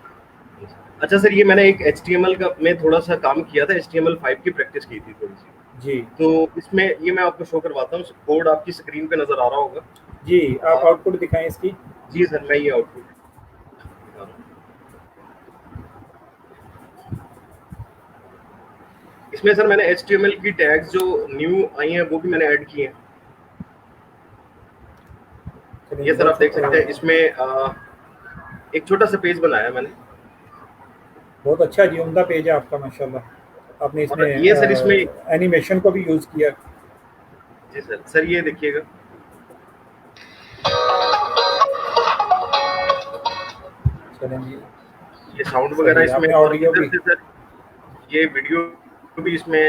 अच्छा सर, ये मैंने एक HTML का में थोड़ा सा काम किया था, HTML5 की प्रैक्टिस की थी थोड़ी सी। जी तो इसमें ये मैं आपको शो करवाता हूँ, कोड आपकी स्क्रीन पे नजर आ रहा होगा। जी, आप आप आउटपुट दिखाएं इसकी। जी सर, मैं ये आउटपुट दिखा रहा हूँ। इसमें सर मैंने HTML की टैग्स जो न्यू आई हैं वो भी मैंने ऐड की हैं। चलिए ये जी, सर आप देख सकते हैं, बहुत इसमें एक छोटा सा पेज बनाया है मैंने। बहुत अच्छा जी, उम्दा पेज है आपका माशाल्लाह। आपने और इसमें ये सर इसमें एनिमेशन को भी यूज़ किया। जी सर ये देखिएगा। चलें जी, ये साउंड वगैरह सही है। इसमें आपने और ऑडियो इधर भी। से सर ये वीडियो भी इसमें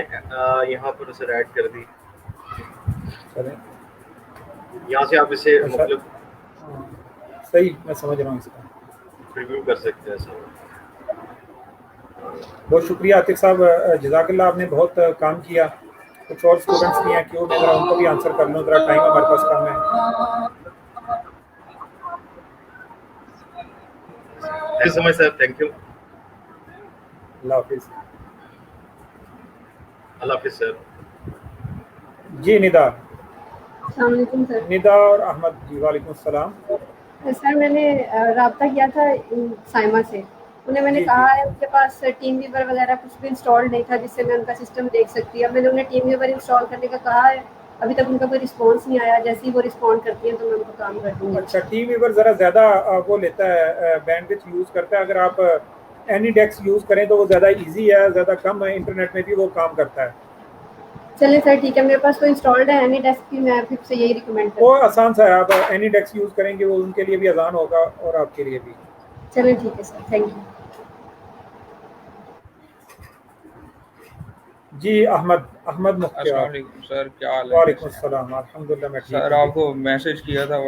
यहाँ पर सर ऐड कर दी। चलें यहाँ से आप इसे अच्छा, मतलब सही, मैं समझ रहा हूँ इसका। प्रीव्यू कर सकते हैं सर। बहुत शुक्रिया आतिफ साहब, जज़ाकल्लाह, आपने बहुत काम किया। कुछ और स्टूडेंट्स भी हैं क्यों, मैं ज़रा उनको भी आंसर कर लूँ, ज़रा टाइम हमारे पास कम है। Thank you so much sir, thank you. अल्लाह हाफिज़। अल्लाह हाफिज़ सर। जी निदा, अस्सलाम वालेकुम सर। निदा और अहमद जी, वालेकुम सलाम। सर मैंने राब्ता किया था साइमा से, उन्हें मैंने जी कहा जी, है उनके पास टीम व्यूवर वगैरह कुछ भी इंस्टॉल नहीं था जिससे मैं उनका सिस्टम देख सकती। अब मैंने उन्हें टीम व्यूवर इंस्टॉल करने का कहा है, अभी तक उनका कोई रिस्पांस नहीं आया। जैसे ही वो रिस्पॉन्ड करती हैं तो मैं उनको काम कर दूँगी। अच्छा, टी वीवर ज़रा ज़्यादा वो लेता है, बैंडविड्थ यूज़ करता है। अगर आप एनीडेक्स यूज़ करें तो वो ज़्यादा इजी है, ज़्यादा कम है, इंटरनेट में भी वो काम करता है। चलिए सर ठीक है, मेरे पास तो इंस्टॉल्ड है एनी डेस्क की, मैं फिर से यही रिकमेंड वो करूँ। आसान सा है, आप एनीडेक्स यूज़ करेंगे वो उनके लिए भी आसान होगा और आपके लिए भी। चलिए ठीक है सर, थैंक यू। जी अहमद, अहमद मुख्तियार। अस्सलाम वालेकुम सर, क्या हाल है? वालेकुम सलाम, अल्हम्दुलिल्लाह मैं ठीक सर हूँ। आपको मैसेज किया था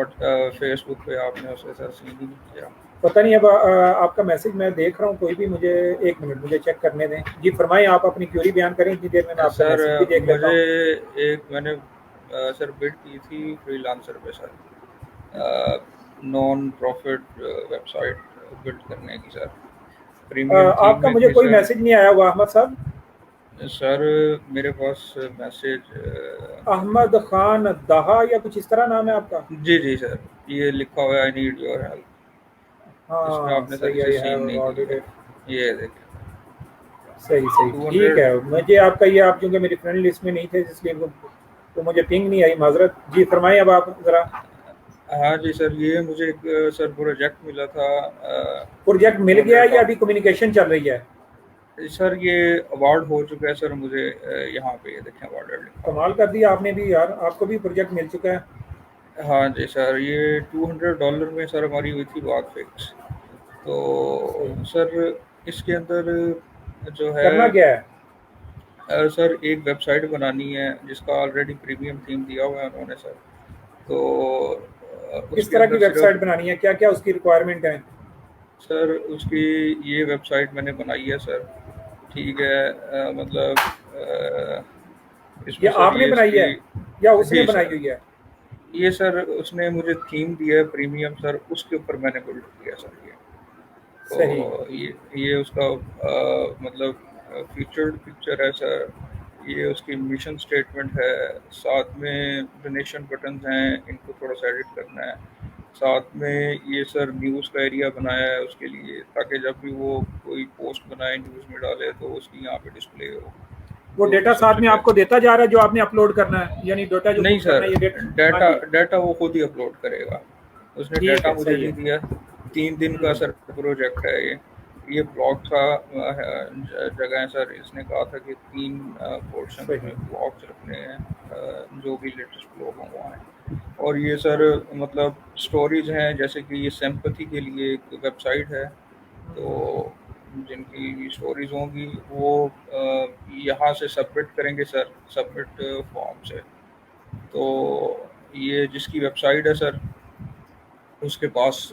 फेसबुक पे, आपने उसे सर सीन ही नहीं किया। पता नहीं, अब आपका मैसेज मैं देख रहा हूँ, कोई भी मुझे एक मिनट मुझे चेक करने दें। जी फरमाएं, आप अपनी क्यूरी बयान करें, इतनी देर में मैं आपका सर मैसेज भी देख लेता हूँ। मैंने सर बिड की थी फ्रीलांसर पे sir, non profit website build करने की सर, प्रीमियम थीम आपका में मुझे थी कोई सर। मैसेज नहीं आया हुआ अहमद साहब। सर मेरे पास मैसेज अहमद खान दहा या कुछ इस तरह नाम है आपका? जी जी सर, ये लिखा हुआ है आई नीड योर हेल्प। इसमें हाँ आपने सर सही इसे है, सीन नहीं ऑडिटेड। किया। ये देखिए सही सही, 200। ठीक है। मुझे आपका ये, आप चूँकि मेरी फ्रेंड लिस्ट में नहीं थे इसलिए तो मुझे पिंग नहीं आई, माजरत। जी फरमाएं अब आप ज़रा। हाँ जी सर, ये मुझे एक सर प्रोजेक्ट मिला था। प्रोजेक्ट मिल गया या अभी कम्युनिकेशन चल रही है? सर ये अवार्ड हो चुका है सर मुझे, यहाँ पे ये देखें अवार्ड लिखा हुआ कमाल कर दिया आपने भी यार, आपको भी प्रोजेक्ट मिल चुका है। है। हाँ जी सर, ये $200 में सर हमारी हुई थी बात फिक्स। तो सही। सर इसके अंदर जो है करना क्या है? सर एक वेबसाइट बनानी है जिसका ऑलरेडी प्रीमियम थीम दिया हुआ है उन्होंने सर। तो किस उसके तरह की अंदर वेबसाइट सिर्फ बनानी है, क्या क्या उसकी रिक्वायरमेंट है? सर उसकी ये वेबसाइट मैंने बनाई है सर, ठीक है। मतलब ये इसमें सर आपने ये बनाई है इसकी या उसने जी बनाई सर, हुई है? ये सर उसने मुझे थीम दिया है प्रीमियम सर, उसके ऊपर मैंने बिल्ड किया सर ये। सही। तो ये उसका मतलब फीचर्ड पिक्चर है सर, ये उसकी मिशन स्टेटमेंट है, साथ में डोनेशन बटन्स हैं, इनको थोड़ा सा एडिट करना है, साथ में ये सर न्यूज़ का एरिया बनाया है उसके लिए, ताकि जब भी वो कोई पोस्ट बनाए न्यूज़ में डाले तो उसकी यहाँ पे डिस्प्ले हो। वो तो डेटा साथ सबसे में आपको पहले देता जा रहा है जो आपने अपलोड करना है, यानी डेटा जो नहीं पुट करना सर, है ये डेटा? हाँ डाटा जी, डाटा वो खुद ही अपलोड करेगा, उसने ठीक डाटा है, मुझे सही नहीं है। दिया। 3 दिन का सर प्रोजेक्ट है ये ब्लॉग का जगह है सर। इसने कहा था कि 3 पोर्शन सही। में ब्लॉग्स रखने हैं, जो भी लेटेस्ट ब्लॉग मंगवाएं। और ये सर मतलब स्टोरीज हैं, जैसे कि ये सिंपैथी के लिए एक वेबसाइट है, तो जिनकी स्टोरीज होंगी वो यहाँ से सबमिट करेंगे सर, सबमिट फॉर्म से। तो ये जिसकी वेबसाइट है सर उसके पास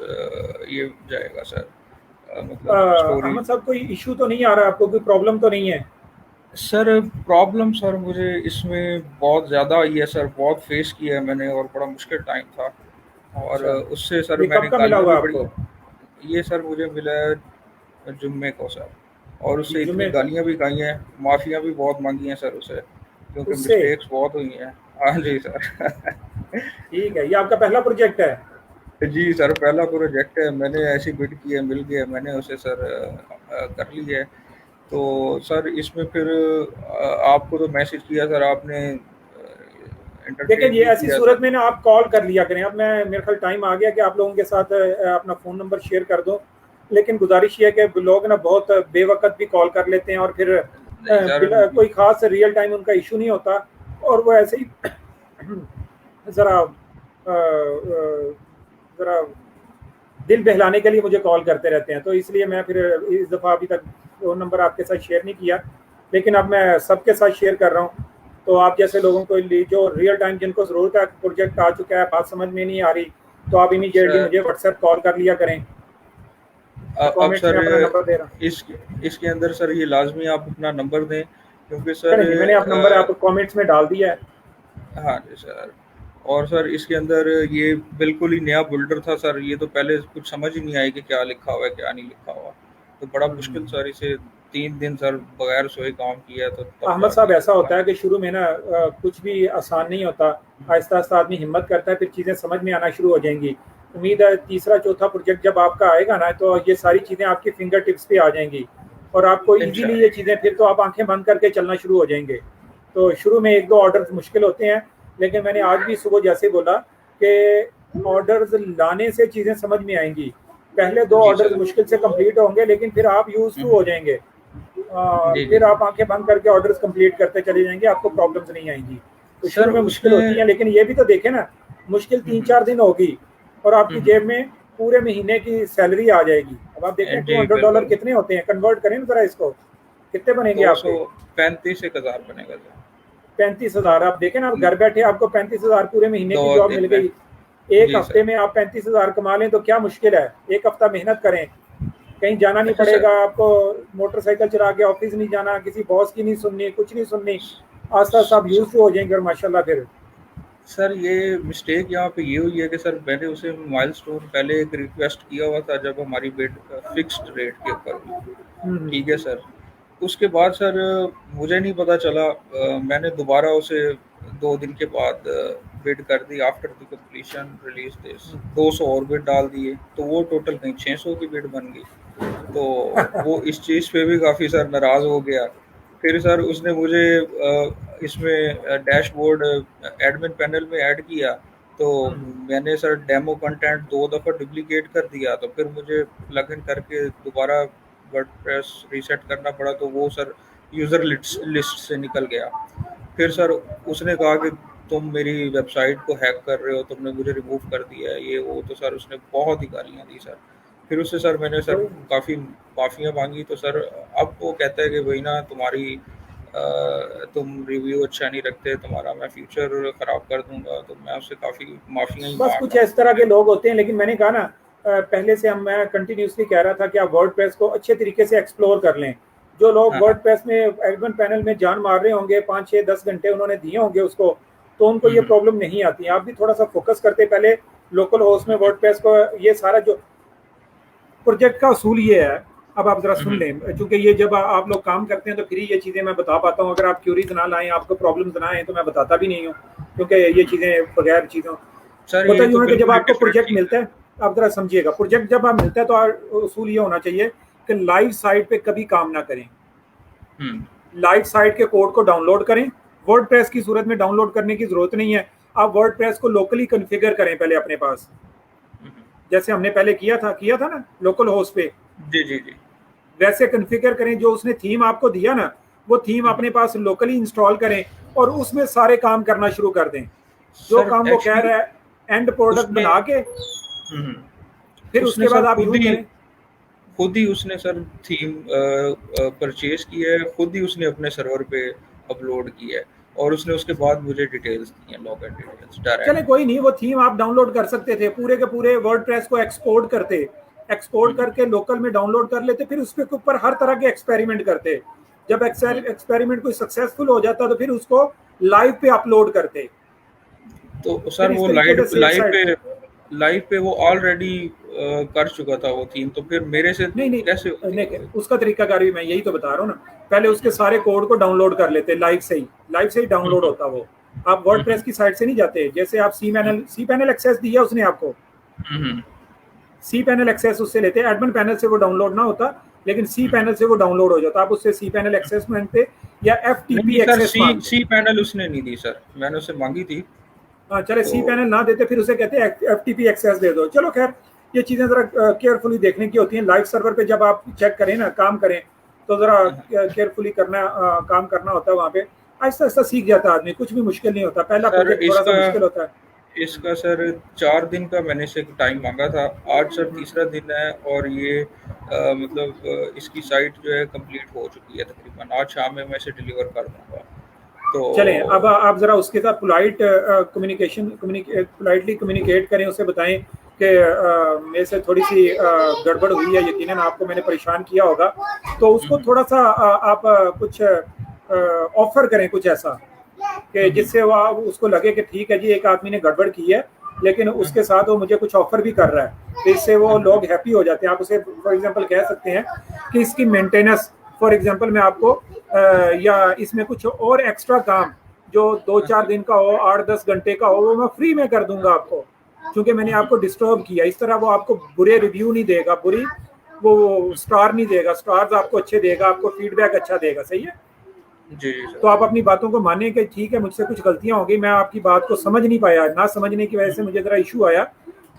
ये जाएगा सर, मतलब स्टोरी। अहमद साहब, कोई इशू तो नहीं आ रहा आपको, कोई प्रॉब्लम तो नहीं है? सर प्रॉब्लम सर मुझे इसमें बहुत ज़्यादा आई है सर, बहुत फेस किया है मैंने, और बड़ा मुश्किल टाइम था। और अच्छा, उससे सर ये कब मैंने का मिला गालियाँ हुआ भी आपको? बड़ी, ये सर मुझे मिला है जुम्मे को सर, और ये उससे इतनी जुमे गालियाँ भी खाई हैं, माफ़ियाँ भी बहुत मांगी हैं सर उसे, क्योंकि उससे? मिस्टेक्स बहुत हुई हैं। हाँ जी सर। ठीक है, ये आपका पहला प्रोजेक्ट है? जी सर, पहला प्रोजेक्ट है, मैंने ऐसी बिड की है, मिल गया, मैंने उसे सर कर ली है। तो सर इसमें फिर आपको तो मैसेज किया सर, आपने देखिए एंटरटेन ये नहीं ऐसी किया सूरत सर। में ना आप कॉल कर लिया करें। अब मैं, मेरे ख्याल टाइम आ गया कि आप लोगों के साथ अपना फ़ोन नंबर शेयर कर दूं, लेकिन गुजारिश ये है कि लोग ना बहुत बेवकत भी कॉल कर लेते हैं और फिर नहीं सर, कोई ख़ास रियल टाइम उनका इशू नहीं होता, और वो ऐसे ही ज़रा ज़रा दिल बहलाने के लिए मुझे कॉल करते रहते हैं, तो इसलिए मैं फिर इस दफ़ा अभी तक फ़ोन नंबर आपके साथ शेयर नहीं किया, लेकिन अब मैं सबके साथ शेयर कर रहा हूँ। तो आप जैसे लोगों को जो रियल टाइम जिनको ज़रूरत है, प्रोजेक्ट आ चुका है, बात समझ में नहीं आ रही, तो आप इमीडिएटली सर मुझे व्हाट्सएप कॉल कर लिया करें। अब कमेंट्स में सर अपना नंबर दे रहा हूँ। इस इसके अंदर सर ये लाजमी आप अपना नंबर दें, क्योंकि सर चलें जी, मैंने आप नंबर आप कमेंट्स में डाल दिया है। हाँ जी सर। और सर इसके अंदर ये बिल्कुल ही नया बिल्डर था सर, ये तो पहले कुछ समझ ही नहीं आई कि क्या लिखा हुआ है क्या नहीं लिखा हुआ, तो बड़ा मुश्किल सर इसे 3 दिन सर बगैर सोए काम किया, तो तब अहमद साहब, जाके ऐसा होता है फाइनल। कि शुरू में ना कुछ भी आसान नहीं होता। आहिस्ता आहिस्ता आदमी हिम्मत करता है, फिर चीज़ें समझ में आना शुरू हो जाएंगी। उम्मीद है तीसरा चौथा प्रोजेक्ट जब आपका आएगा ना, तो ये सारी चीज़ें आपकी फिंगर टिप्स पे आ जाएंगी और आपको इजीली ये इंशाल्लाह। चीज़ें, फिर तो आप आंखें बंद करके चलना शुरू हो जाएंगे। तो शुरू में 1-2 ऑर्डर्स मुश्किल होते हैं, लेकिन मैंने आज भी सुबह जैसे बोला कि ऑर्डर्स लाने से चीज़ें समझ में आएंगी। पहले 2 जी ऑर्डर्स सर। मुश्किल से कंप्लीट होंगे, लेकिन फिर आप यूज़ टू हो हम्म, जाएंगे। जी जी फिर जी। आप आंखें बंद करके ऑर्डर्स कंप्लीट करते चले जाएंगे, आपको प्रॉब्लम्स नहीं आएंगी। तो सर शुरू में मुश्किल होती है, उसमें लेकिन ये भी तो देखें ना, मुश्किल 3-4 दिन होगी और आपकी हम्म, जेब में पूरे महीने की सैलरी आ जाएगी। अब आप देखें जी $200 बिल्कुल। कितने होते हैं, कन्वर्ट करें ना जरा इसको, कितने बनेंगे दो सौ आपके? पैंतीस एक हजार बनेगा सर। 35,000। आप देखें ना, आप घर बैठे आपको 35,000 पूरे महीने दो की जॉब दिन मिल में। गई। एक जी हफ्ते सर। में आप 35,000 कमा लें तो क्या मुश्किल है? एक हफ्ता मेहनत करें, कहीं जाना नहीं अच्छा सर। पड़ेगा आपको, मोटरसाइकिल चला के ऑफिस नहीं जाना, किसी बॉस की नहीं सुननी, कुछ नहीं सुननी। आस्ता आस्ता आप यूज टू हो जाएंगे और माशाल्लाह फिर। सर ये मिस्टेक यहाँ पे ये हुई है कि सर मैंने उसे माइलस्टोन पहले एक रिक्वेस्ट किया हुआ था, जब हमारी बिड फिक्स्ड रेट के ऊपर हुई, हम्म, ठीक है सर। उसके बाद सर मुझे नहीं पता चला, मैंने दोबारा उसे 2 दिन के बाद बिड कर दी, after the completion release this 200 और बिड डाल दिए, तो वो टोटल कहीं 600 की बिड बन गई। तो वो इस चीज़ पे भी काफ़ी सर नाराज़ हो गया। फिर सर उसने मुझे इसमें डैशबोर्ड एडमिन पैनल में ऐड किया, तो मैंने सर डेमो कंटेंट 2 दफ़ा डुप्लीकेट कर दिया, तो फिर मुझे प्लग इन करके दोबारा वर्डप्रेस रीसेट करना पड़ा, तो वो सर यूज़र लिस्ट से निकल गया। फिर सर उसने कहा कि तुम मेरी वेबसाइट को हैक कर रहे हो, तुमने मुझे रिमूव कर दिया है, ये वो, तो सर उसने बहुत ही गालियाँ दी सर। फिर उससे सर मैंने सर कोई काफ़ी माफ़ियाँ मांगी, तो सर अब वो कहता है कि भाई ना तुम्हारी तुम रिव्यू अच्छा नहीं रखते, तुम्हारा मैं फ्यूचर ख़राब कर दूंगा, तो मैं उससे काफ़ी माफ़ियाँ ही बस मांग कुछ रहा हूँ इस तरह उससे। के लोग होते हैं, लेकिन मैंने कहा ना, पहले से मैं कंटिन्यूसली कह रहा था कि आप वर्डप्रेस को अच्छे तरीके से एक्सप्लोर कर लें। जो लोग हाँ। वर्डप्रेस में एडमिन पैनल में जान मार रहे होंगे, 5-6-10 घंटे उन्होंने दिए होंगे उसको, तो उनको ये प्रॉब्लम नहीं आती। आप भी थोड़ा सा फोकस करते पहले लोकल होस्ट में वर्डप्रेस को, ये सारा जो प्रोजेक्ट का असूल ये है, अब आप जरा सुन लें, क्योंकि ये जब आप लोग काम करते हैं तो फिर ये चीज़ें मैं बता पाता हूँ। अगर आप क्यूरीज ना लाएं, आपको प्रॉब्लम्स ना आए, तो मैं बताता भी नहीं हूँ, क्योंकि ये चीज़ें बगैर चीज़ों होता यूँ है कि जब आपको प्रोजेक्ट मिलता है, आप जरा समझिएगा, प्रोजेक्ट जब आप मिलता है तो असूल ये होना चाहिए कि लाइव साइट पे कभी काम ना करें। लाइव साइट के कोड को डाउनलोड करें। वर्डप्रेस की सूरत में डाउनलोड करने की जरूरत नहीं है। आप वर्डप्रेस को लोकली कॉन्फ़िगर करें पहले अपने पास, जैसे हमने पहले किया था ना लोकल होस्ट पे। जी वैसे कॉन्फ़िगर करें। जो उसने थीम आपको दिया ना, वो थीम अपने पास लोकली इंस्टॉल करें और उसमें सारे काम करना शुरू कर दें। जो काम वो कह रहा है, एंड प्रोडक्ट बना के फिर उसके बाद आप यूज करें। खुद ही उसने सर थीम परचेज की है, खुद ही उसने अपने सर्वर पे अपलोड की है, और उसने उसके बाद मुझे डिटेल्स दी हैं, लॉग इन डिटेल्स डायरेक्ट। चले कोई नहीं, वो थीम आप डाउनलोड कर सकते थे। पूरे के पूरे वर्डप्रेस को एक्सपोर्ट करके लोकल में डाउनलोड कर लेते, फिर उसके ऊपर हर तरह के एक्सपेरिमेंट करते। जब एक्सपेरिमेंट कोई सक्सेसफुल हो जाता तो फिर उसको लाइव पे अपलोड करते। तो सर वो लाइव पे वो ऑलरेडी कर चुका था वो थीम, तो फिर मेरे से नहीं कैसे उसका तरीकाकार भी मैं यही तो बता रहा हूँ ना। पहले उसके सारे कोड को डाउनलोड कर लेते लाइव से ही डाउनलोड होता वो। आप वर्डप्रेस की साइट से नहीं जाते। जैसे आप सी पैनल एक्सेस दिया उसने आपको, सी पैनल एक्सेस उससे लेते। एडमिन पैनल से वो डाउनलोड ना होता, लेकिन सी पैनल से वो डाउनलोड हो जाता। आप उससे सी पैनल एक्सेस मांगते या FTP एक्सेस मांगते। सी पैनल उसने नहीं दी सर, मैंने उससे मांगी थी। हाँ चले, सी पैनल ना देते फिर उसे कहते हैं FTP एक्सेस दे दो। चलो खैर, ये चीज़ें ज़रा केयरफुली देखने की होती हैं। लाइव सर्वर पे जब आप चेक करें ना, काम करें, तो ज़रा केयरफुली काम करना होता है वहाँ पे। आहिस्ता आहिस्ता सीख जाता है आदमी, कुछ भी मुश्किल नहीं होता। पहला प्रोजेक्ट थोड़ा सा मुश्किल होता है। इसका सर 4 दिन का मैंने से टाइम मांगा था। आज सर तीसरा दिन है और ये मतलब इसकी साइट जो है कंप्लीट हो चुकी है तकरीबन। आज शाम में मैं इसे डिलीवर कर दूंगा। तो चलें, अब आप ज़रा उसके साथ पोलाइटली कम्युनिकेट करें, उसे बताएं कि मेरे से थोड़ी सी गड़बड़ हुई है, यकीनन आपको मैंने परेशान किया होगा। तो उसको थोड़ा सा आप कुछ ऑफर करें, कुछ ऐसा कि जिससे वो उसको लगे कि ठीक है जी, एक आदमी ने गड़बड़ की है, लेकिन उसके साथ वो मुझे कुछ ऑफर भी कर रहा है। तो इससे वो लोग हैप्पी हो जाते हैं। आप उसे फॉर एग्जांपल कह सकते हैं कि इसकी मेंटेनेंस, फॉर एग्जांपल मैं आपको या इसमें कुछ और एक्स्ट्रा काम जो 2-4 दिन का हो, 8-10 घंटे का हो, वो मैं फ्री में कर दूंगा आपको, क्योंकि मैंने आपको डिस्टर्ब किया। इस तरह वो आपको बुरे रिव्यू नहीं देगा, वो स्टार नहीं देगा, स्टार्स आपको अच्छे देगा, आपको फीडबैक अच्छा देगा। सही है जी। तो आप अपनी बातों को माने कि ठीक है, मुझसे कुछ गलतियां हो गई, मैं आपकी बात को समझ नहीं पाया, ना समझने की वजह से मुझे ज़रा इशू आया।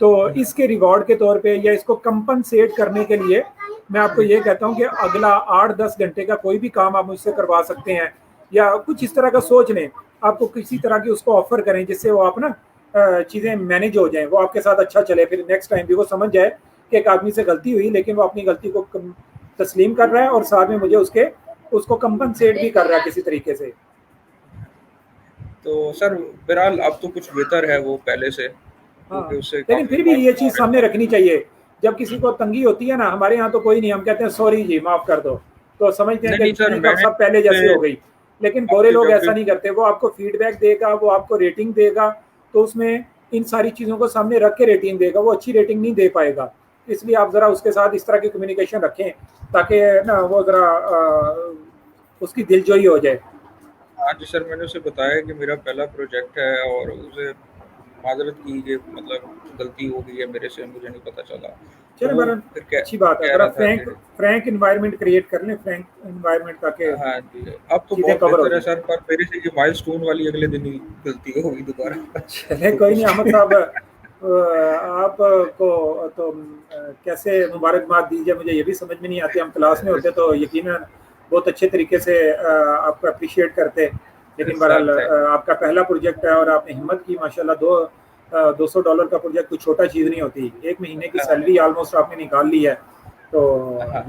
तो इसके रिवॉर्ड के तौर पे या इसको कंपनसेट करने के लिए मैं आपको ये कहता हूँ कि अगला 8-10 घंटे का कोई भी काम आप मुझसे करवा सकते हैं, या कुछ इस तरह का सोच लें। आपको किसी तरह की उसको ऑफर करें जिससे वो आप ना चीज़ें मैनेज हो जाएं, वो आपके साथ अच्छा चले। फिर नेक्स्ट टाइम भी वो समझ जाए कि एक आदमी से गलती हुई, लेकिन वो अपनी गलती को तस्लीम कर रहा है और साथ में मुझे उसको कंपनसेट भी कर रहा है किसी तरीके से। तो सर बहरहाल अब तो कुछ बेहतर है वो पहले से। हाँ, लेकिन फिर भी ये चीज़ सामने रखनी चाहिए। जब किसी को तंगी होती है ना, हमारे यहाँ तो कोई नहीं, हम कहते हैं सॉरी जी, माफ कर दो, तो समझते हैं कि सब पहले जैसे हो गई। लेकिन गोरे लोग ऐसा नहीं करते। वो आपको फीडबैक देगा, वो आपको रेटिंग देगा, तो उसमें इन सारी चीज़ों को सामने रख के रेटिंग देगा। वो अच्छी रेटिंग नहीं दे पाएगा। इसलिए आप ज़रा उसके साथ इस तरह की कम्युनिकेशन रखें ताकि ना वो ज़रा उसकी दिलजोई हो जाए। हाँ जी सर, मैंने उसे बताया कि मेरा पहला प्रोजेक्ट है और उसे माजरत की कि मतलब गलती हो गई है मेरे से, मुझे नहीं पता चला। चलो बहरहाल, अच्छी बात है। जरा फ्रैंक एनवायरनमेंट क्रिएट कर लें, फ्रैंक एनवायरनमेट ताकि हाँ जी, अब तो बहुत बेहतर है सर। पर मेरे से ये माइलस्टोन वाली अगले दिन ही गलती हो गई दोबारा। चले कोई नहीं अहमद साहब, आपको तो कैसे मुबारकबाद दीजिए, मुझे ये भी समझ में नहीं आती। हम क्लास में होते तो यकीनन बहुत अच्छे तरीके से आपको अप्रिशिएट करते, लेकिन बहरहाल आपका पहला प्रोजेक्ट है और आपने हिम्मत की माशाल्लाह। $200 का प्रोजेक्ट कोई छोटा चीज़ नहीं होती। 1 महीने की सैलरी ऑलमोस्ट आपने निकाल ली है, तो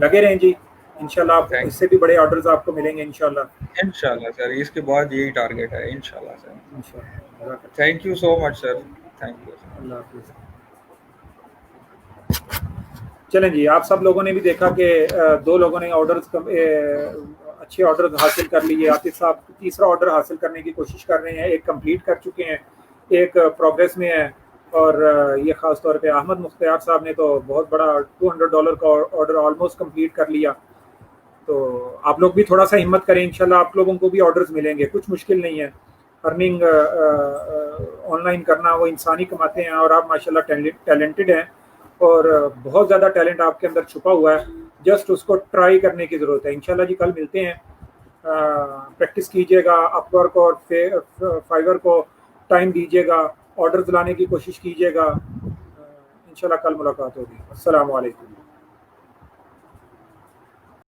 लगे रहें जी, इंशाल्लाह आप इससे भी बड़े ऑर्डर्स आपको मिलेंगे इंशाल्लाह सर। इसके बाद यही टारगेट है इंशाल्लाह सर। इंशाल्लाह। Thank you so much sir, thank you. अल्लाह हाफिज़। चलें जी, आप सब लोगों ने भी देखा कि 2 लोगों ने ऑर्डर्स अच्छे ऑर्डर हासिल कर लिए। आतिफ साहब तीसरा ऑर्डर हासिल करने की कोशिश कर रहे हैं, एक कंप्लीट कर चुके हैं, एक प्रोग्रेस में है। और ये ख़ास तौर पे अहमद मुख्तियार साहब ने तो बहुत बड़ा $200 का ऑर्डर ऑलमोस्ट कंप्लीट कर लिया। तो आप लोग भी थोड़ा सा हिम्मत करें, इंशाल्लाह आप लोगों को भी ऑर्डर्स मिलेंगे, कुछ मुश्किल नहीं है। अर्निंग ऑनलाइन करना, वो इंसानी कमाते हैं और आप माशाल्लाह टैलेंटेड हैं और बहुत ज़्यादा टैलेंट आपके अंदर छुपा हुआ है, जस्ट उसको ट्राई करने की ज़रूरत है। इंशाल्लाह जी कल मिलते हैं, प्रैक्टिस कीजिएगा, अपवर्क और फाइवर को टाइम दीजिएगा, ऑर्डर्स लाने की कोशिश कीजिएगा। इंशाल्लाह कल मुलाकात होगी। अस्सलाम वालेकुम।